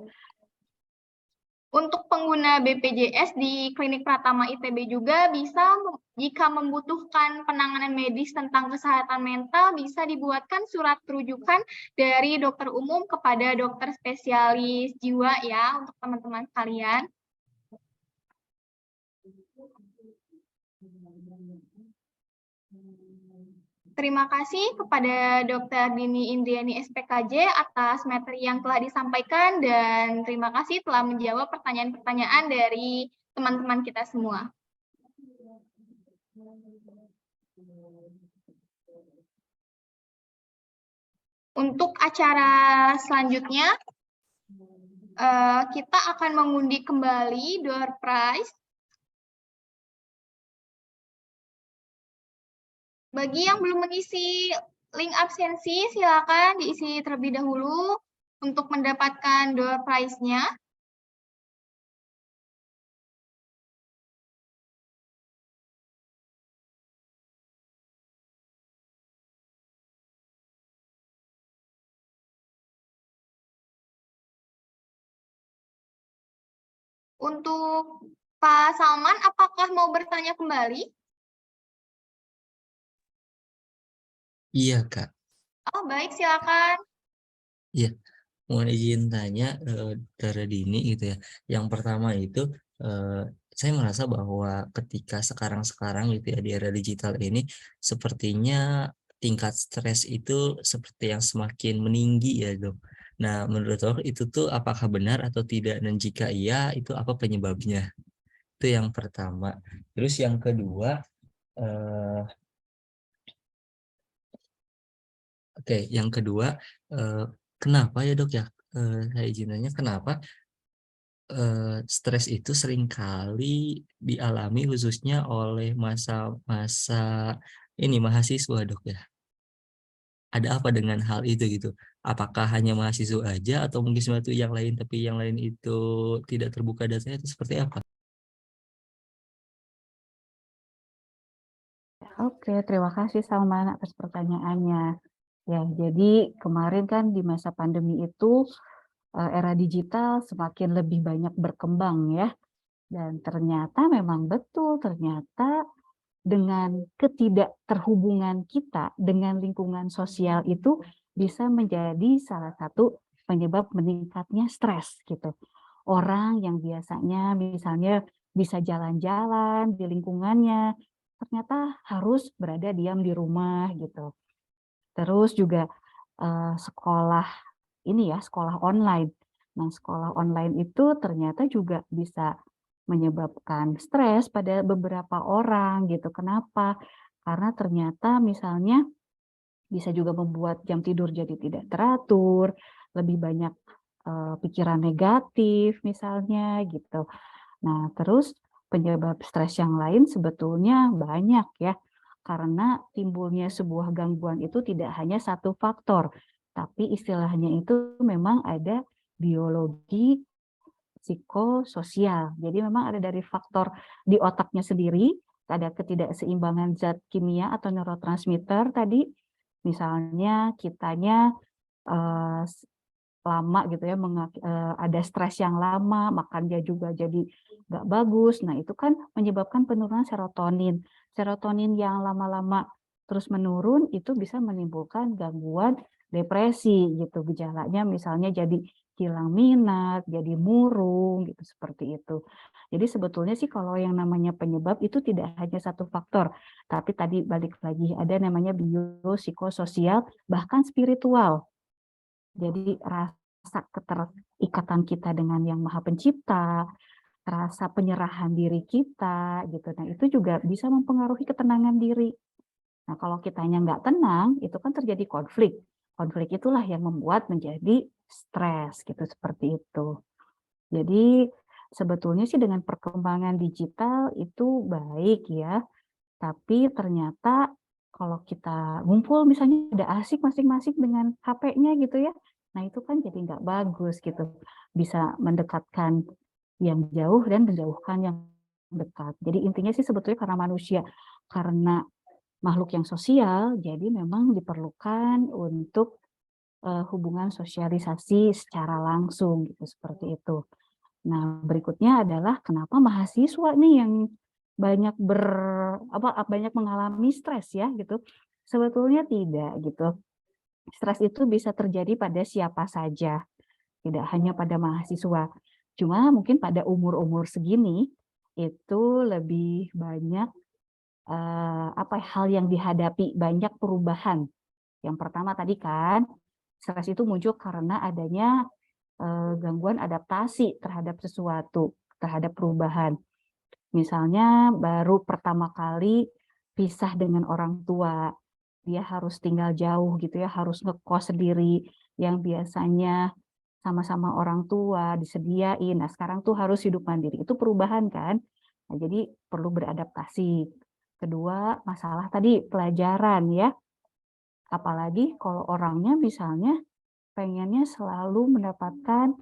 Untuk pengguna BPJS di Klinik Pratama ITB juga bisa, jika membutuhkan penanganan medis tentang kesehatan mental, bisa dibuatkan surat rujukan dari dokter umum kepada dokter spesialis jiwa ya, untuk teman-teman sekalian. Terima kasih kepada Dr. Dini Indriani SPKJ atas materi yang telah disampaikan dan terima kasih telah menjawab pertanyaan-pertanyaan dari teman-teman kita semua. Untuk acara selanjutnya, kita akan mengundi kembali door prize. Bagi yang belum mengisi link absensi, silakan diisi terlebih dahulu untuk mendapatkan door prize-nya. Untuk Pak Salman, apakah mau bertanya kembali? Iya, Kak. Oh, baik, silakan. Iya, mohon izin tanya Dr. Dini gitu ya. Yang pertama itu saya merasa bahwa ketika sekarang gitu ya di era digital ini sepertinya tingkat stres itu seperti yang semakin meninggi ya, Dok. Nah, menurut Dok itu tuh apakah benar atau tidak? Dan jika iya, itu apa penyebabnya? Itu yang pertama. Terus yang kedua, yang kedua, kenapa ya Dok ya, saya izin nanya kenapa stres itu seringkali dialami khususnya oleh masa-masa ini mahasiswa Dok ya? Ada apa dengan hal itu gitu? Apakah hanya mahasiswa aja atau mungkin sesuatu yang lain tapi yang lain itu tidak terbuka datanya itu seperti apa? Oke, terima kasih Salman atas pertanyaannya. Ya, jadi kemarin kan di masa pandemi itu era digital semakin lebih banyak berkembang ya. Dan ternyata memang betul, ternyata dengan ketidakterhubungan kita dengan lingkungan sosial itu bisa menjadi salah satu penyebab meningkatnya stres gitu. Orang yang biasanya misalnya bisa jalan-jalan di lingkungannya, ternyata harus berada diam di rumah gitu. Terus juga sekolah ini ya, sekolah online. Nah, sekolah online itu ternyata juga bisa menyebabkan stres pada beberapa orang gitu. Kenapa? Karena ternyata misalnya bisa juga membuat jam tidur jadi tidak teratur, lebih banyak pikiran negatif misalnya gitu. Nah, terus penyebab stres yang lain sebetulnya banyak ya. Karena timbulnya sebuah gangguan itu tidak hanya satu faktor, tapi istilahnya itu memang ada biologi psikososial. Jadi memang ada dari faktor di otaknya sendiri, ada ketidakseimbangan zat kimia atau neurotransmitter tadi, misalnya kitanya lama gitu ya, ada stres yang lama, makannya juga jadi nggak bagus. Nah, itu kan menyebabkan penurunan serotonin. Serotonin yang lama-lama terus menurun itu bisa menimbulkan gangguan depresi gitu. Gejalanya misalnya jadi hilang minat, jadi murung gitu seperti itu. Jadi sebetulnya sih kalau yang namanya penyebab itu tidak hanya satu faktor, tapi tadi balik lagi ada namanya biopsikososial bahkan spiritual. Jadi rasa keterikatan kita dengan Yang Maha Pencipta, rasa penyerahan diri kita gitu. Nah, itu juga bisa mempengaruhi ketenangan diri. Nah, kalau kitanya nggak tenang, itu kan terjadi konflik. Konflik itulah yang membuat menjadi stres gitu, seperti itu. Jadi sebetulnya sih dengan perkembangan digital itu baik ya, tapi ternyata kalau kita ngumpul misalnya udah asik masing-masing dengan HP-nya gitu ya, nah itu kan jadi nggak bagus gitu. Bisa mendekatkan yang jauh dan menjauhkan yang dekat. Jadi intinya sih sebetulnya karena manusia, karena makhluk yang sosial, jadi memang diperlukan untuk hubungan sosialisasi secara langsung gitu, seperti itu. Nah, berikutnya adalah kenapa mahasiswa nih yang banyak banyak mengalami stres ya gitu. Sebetulnya tidak gitu. Stres itu bisa terjadi pada siapa saja, tidak hanya pada mahasiswa. Cuma mungkin pada umur-umur segini itu lebih banyak hal yang dihadapi, banyak perubahan. Yang pertama tadi kan, stres itu muncul karena adanya gangguan adaptasi terhadap sesuatu, terhadap perubahan. Misalnya baru pertama kali pisah dengan orang tua, dia harus tinggal jauh gitu ya, harus ngekos sendiri, yang biasanya sama-sama orang tua disediain. Nah, sekarang tuh harus hidup mandiri. Itu perubahan kan? Nah, jadi perlu beradaptasi. Kedua, masalah tadi pelajaran ya. Apalagi kalau orangnya misalnya pengennya selalu mendapatkan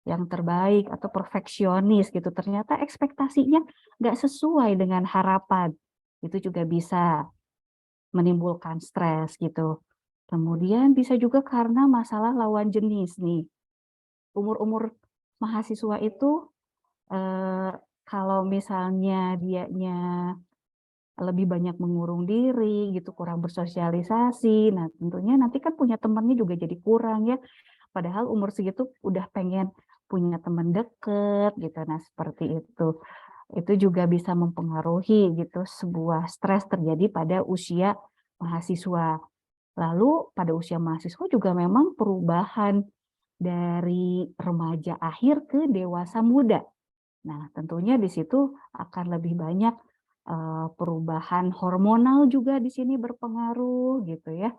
yang terbaik atau perfeksionis gitu. Ternyata ekspektasinya nggak sesuai dengan harapan. Itu juga bisa menimbulkan stres gitu. Kemudian bisa juga karena masalah lawan jenis nih. Umur-umur mahasiswa itu kalau misalnya dianya lebih banyak mengurung diri gitu, kurang bersosialisasi. Nah, tentunya nanti kan punya temannya juga jadi kurang ya. Padahal umur segitu udah pengen punya teman deket gitu. Nah, seperti itu. Itu juga bisa mempengaruhi gitu sebuah stres terjadi pada usia mahasiswa. Lalu pada usia mahasiswa juga memang perubahan dari remaja akhir ke dewasa muda. Nah, tentunya di situ akan lebih banyak perubahan hormonal juga di sini berpengaruh gitu ya.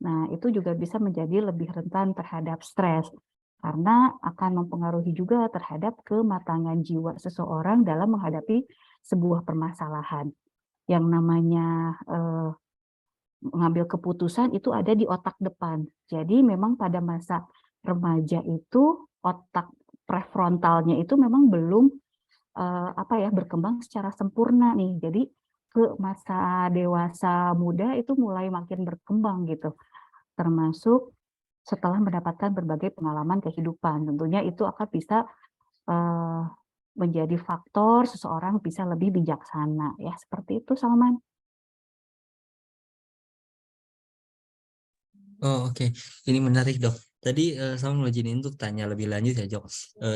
Nah, itu juga bisa menjadi lebih rentan terhadap stres karena akan mempengaruhi juga terhadap kematangan jiwa seseorang dalam menghadapi sebuah permasalahan. Yang namanya mengambil keputusan itu ada di otak depan. Jadi memang pada masa remaja itu otak prefrontalnya itu memang belum berkembang secara sempurna nih. Jadi ke masa dewasa muda itu mulai makin berkembang gitu. Termasuk setelah mendapatkan berbagai pengalaman kehidupan. Tentunya itu akan bisa menjadi faktor seseorang bisa lebih bijaksana. Ya, seperti itu, Salman. Oh, oke. Ini menarik, Dok. Tadi saya mau izin untuk tanya lebih lanjut ya, Jok.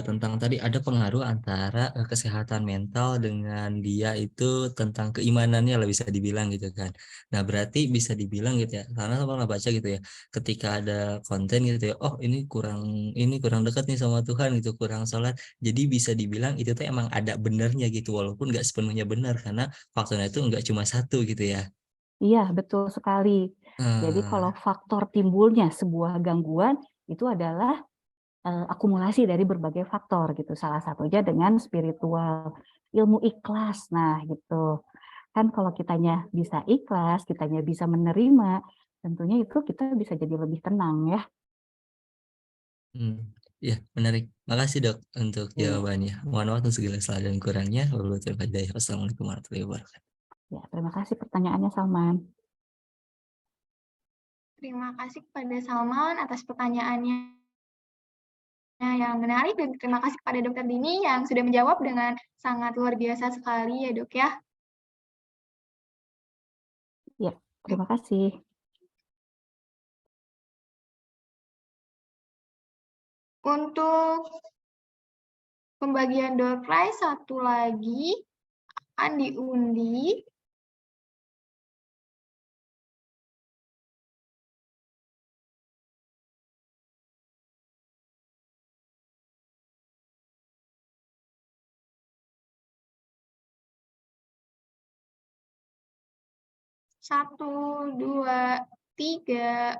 Tentang tadi ada pengaruh antara kesehatan mental dengan dia itu tentang keimanannya lah bisa dibilang gitu kan. Nah, berarti bisa dibilang gitu ya. Karena saya pernah baca gitu ya. Ketika ada konten gitu ya, oh ini kurang dekat nih sama Tuhan gitu, kurang sholat. Jadi bisa dibilang itu tuh emang ada benernya gitu, walaupun nggak sepenuhnya benar karena faktornya itu nggak cuma satu gitu ya. Iya, betul sekali. Jadi kalau faktor timbulnya sebuah gangguan itu adalah akumulasi dari berbagai faktor gitu. Salah satunya dengan spiritual, ilmu ikhlas. Nah, gitu. Kan kalau kitanya bisa ikhlas, kitanya bisa menerima, tentunya itu kita bisa jadi lebih tenang ya. Ya, menarik. Makasih Dok untuk Iya. jawabannya. Mohon maaf atas segala salah dan kurangnya. Wassalamualaikum warahmatullahi wabarakatuh. Ya, terima kasih pertanyaannya, Salman. Terima kasih kepada Salman atas pertanyaannya yang menarik dan terima kasih kepada Dokter Dini yang sudah menjawab dengan sangat luar biasa sekali ya Dok ya. Ya, terima kasih. Untuk pembagian door prize satu lagi akan diundi. Satu, dua, tiga.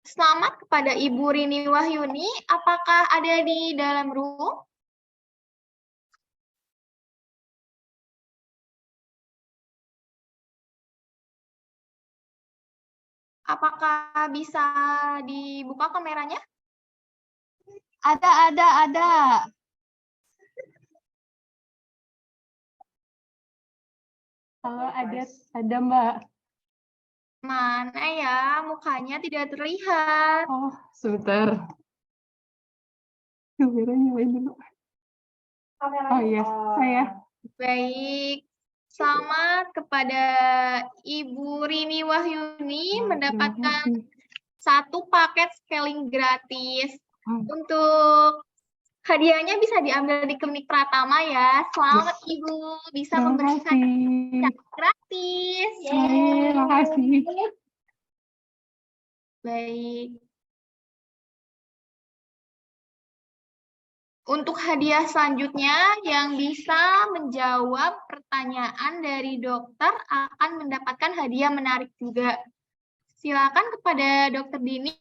Selamat kepada Ibu Rini Wahyuni. Apakah ada di dalam room? Apakah bisa dibuka kameranya? Ada. Halo, ada Mbak. Mana ya? Mukanya tidak terlihat. Oh, sebentar. Kamera nyalain dulu. Oh iya, saya. Baik. Selamat kepada Ibu Rini Wahyuni mendapatkan satu paket scaling gratis. Untuk hadiahnya bisa diambil di Klinik Pratama ya. Selamat Ibu, bisa Terima memberikan kasih. gratis. Terima kasih. Baik. Untuk hadiah selanjutnya yang bisa menjawab pertanyaan dari dokter akan mendapatkan hadiah menarik juga. Silakan kepada Dokter Dini.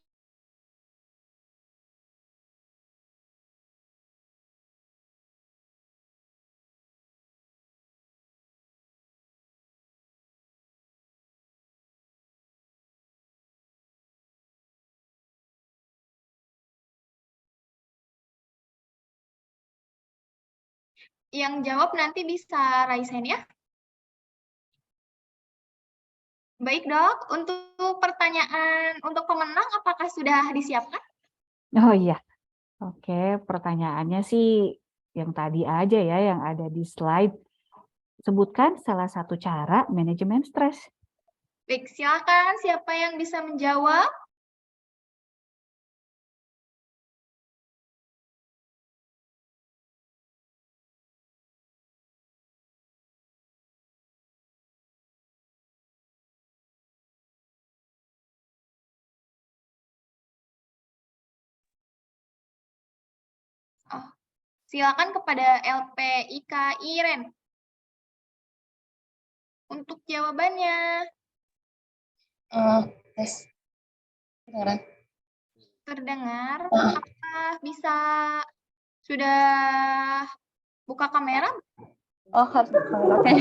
Yang jawab nanti bisa raise hand ya. Baik dok, untuk pertanyaan untuk pemenang apakah sudah disiapkan? Oh iya, oke. Pertanyaannya sih yang tadi aja ya, yang ada di slide. Sebutkan salah satu cara manajemen stres. Baik, silakan siapa yang bisa menjawab? Oh, silakan kepada LPIK Iren. Untuk jawabannya. Tes. Kedengaran? Terdengar. Apakah bisa sudah buka kamera? Oh, harus oke.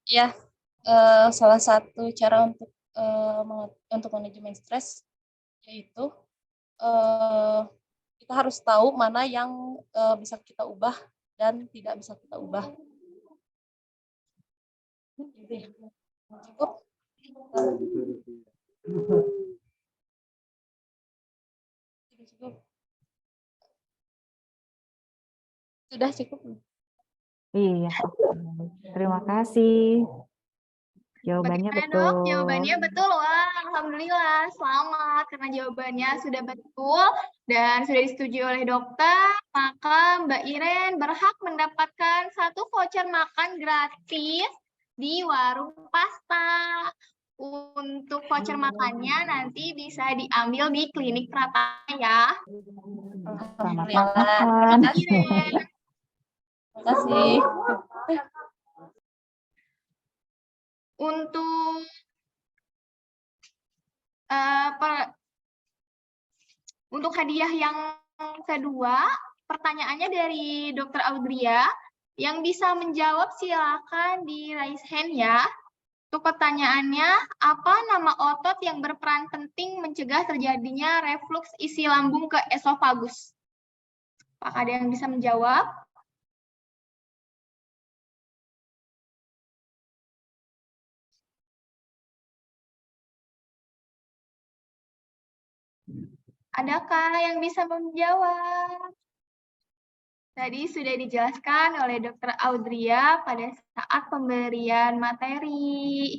Ya, salah satu cara untuk manajemen stres yaitu kita harus tahu mana yang bisa kita ubah dan tidak bisa kita ubah. Cukup? Cukup. Sudah cukup? Iya, terima kasih. Jawabannya Bagaimana betul. dok? Jawabannya betul. Wah, alhamdulillah. Selamat karena jawabannya sudah betul dan sudah disetujui oleh dokter. Maka Mbak Iren berhak mendapatkan satu voucher makan gratis di warung pasta. Untuk voucher makannya nanti bisa diambil di Klinik Pratama ya. Selamat Alhamdulillah. makan. Mbak Iren. Terima kasih. Untuk hadiah yang kedua, pertanyaannya dari Dr. Audria. Yang bisa menjawab silakan di raise hand ya. Untuk pertanyaannya, apa nama otot yang berperan penting mencegah terjadinya refluks isi lambung ke esofagus? Apakah ada yang bisa menjawab? Adakah yang bisa menjawab? Tadi sudah dijelaskan oleh Dr. Audria pada saat pemberian materi.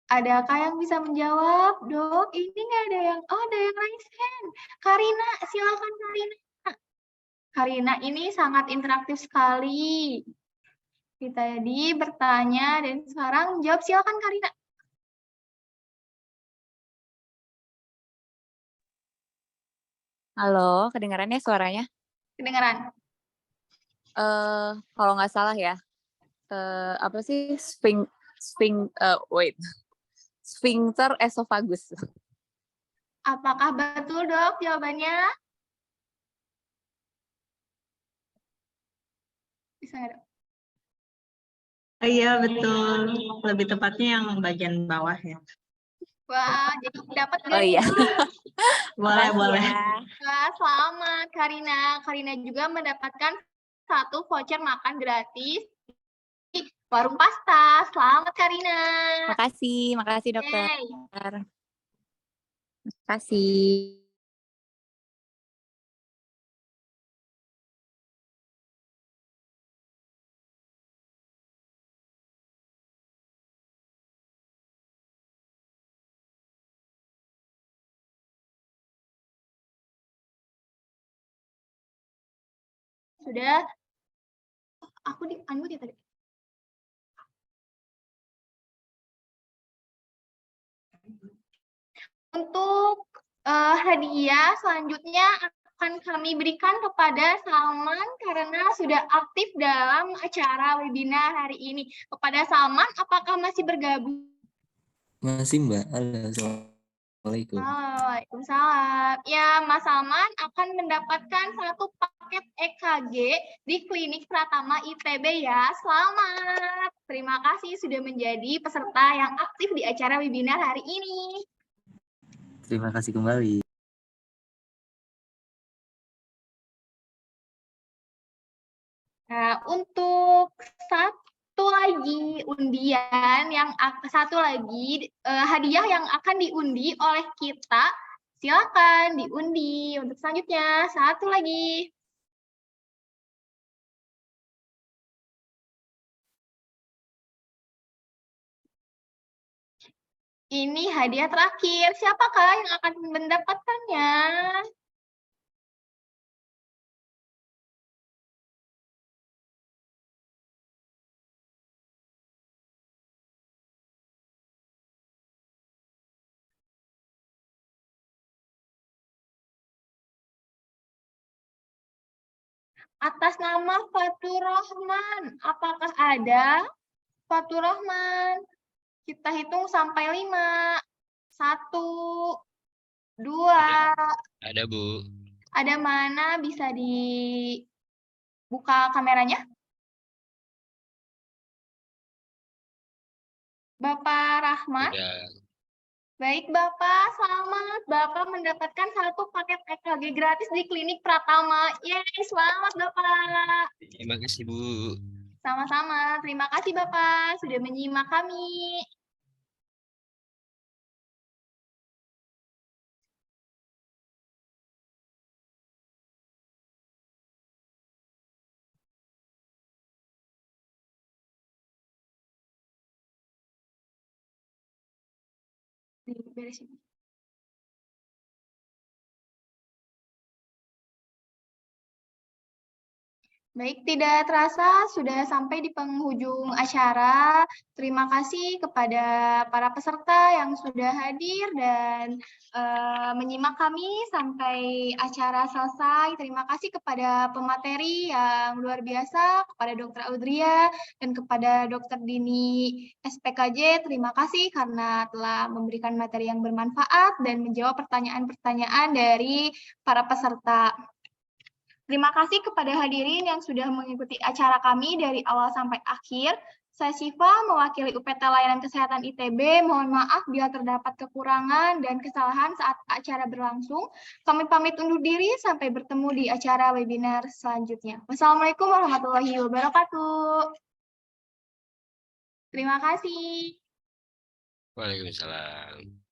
Adakah yang bisa menjawab? Dok, ini nggak ada yang... Oh, ada yang raise hand. Karina, silakan Karina. Karina ini sangat interaktif sekali. Kita tadi bertanya dan sekarang jawab, silakan Karina. Halo, kedengarannya suaranya? Kedengaran. Kalau nggak salah ya, apa sih sphincter esophagus. Apakah betul dok jawabannya? Bisa nggak dok? Iya betul, lebih tepatnya yang bagian bawah ya. Wah, jadi dapat Oh iya. Boleh, boleh. Wah, selamat Karina. Karina juga mendapatkan 1 voucher makan gratis di Warung Pasta. Selamat Karina. Makasih dokter. Yeay. Makasih. Sudah. Aku di unmute ya tadi. Untuk hadiah selanjutnya akan kami berikan kepada Salman karena sudah aktif dalam acara webinar hari ini. Kepada Salman, apakah masih bergabung? Masih Mbak. Halo, Assalamualaikum. Waalaikumsalam. Ya, Mas Salman akan mendapatkan 1 paket EKG di Klinik Pratama ITB ya. Selamat. Terima kasih sudah menjadi peserta yang aktif di acara webinar hari ini. Terima kasih kembali. Nah, untuk satu lagi undian yang satu lagi hadiah yang akan diundi oleh kita, silakan diundi untuk selanjutnya. Satu lagi. Ini hadiah terakhir. Siapakah yang akan mendapatkannya? Atas nama Fatur Rahman, apakah ada? Fatur Rahman, kita hitung sampai 5. 1, 2. Ada, Bu. Ada mana bisa dibuka kameranya? Bapak Rahman? Udah. Baik Bapak, selamat. Bapak mendapatkan 1 paket EKG gratis di Klinik Pratama. Yeay, selamat Bapak. Terima kasih, Bu. Sama-sama. Terima kasih Bapak sudah menyimak kami. Beresin. Baik, tidak terasa sudah sampai di penghujung acara. Terima kasih kepada para peserta yang sudah hadir dan menyimak kami sampai acara selesai. Terima kasih kepada pemateri yang luar biasa, kepada Dr. Audria dan kepada Dr. Dini SPKJ. Terima kasih karena telah memberikan materi yang bermanfaat dan menjawab pertanyaan-pertanyaan dari para peserta. Terima kasih kepada hadirin yang sudah mengikuti acara kami dari awal sampai akhir. Saya Syifa, mewakili UPT Layanan Kesehatan ITB. Mohon maaf bila terdapat kekurangan dan kesalahan saat acara berlangsung. Kami pamit undur diri, sampai bertemu di acara webinar selanjutnya. Wassalamualaikum warahmatullahi wabarakatuh. Terima kasih. Waalaikumsalam.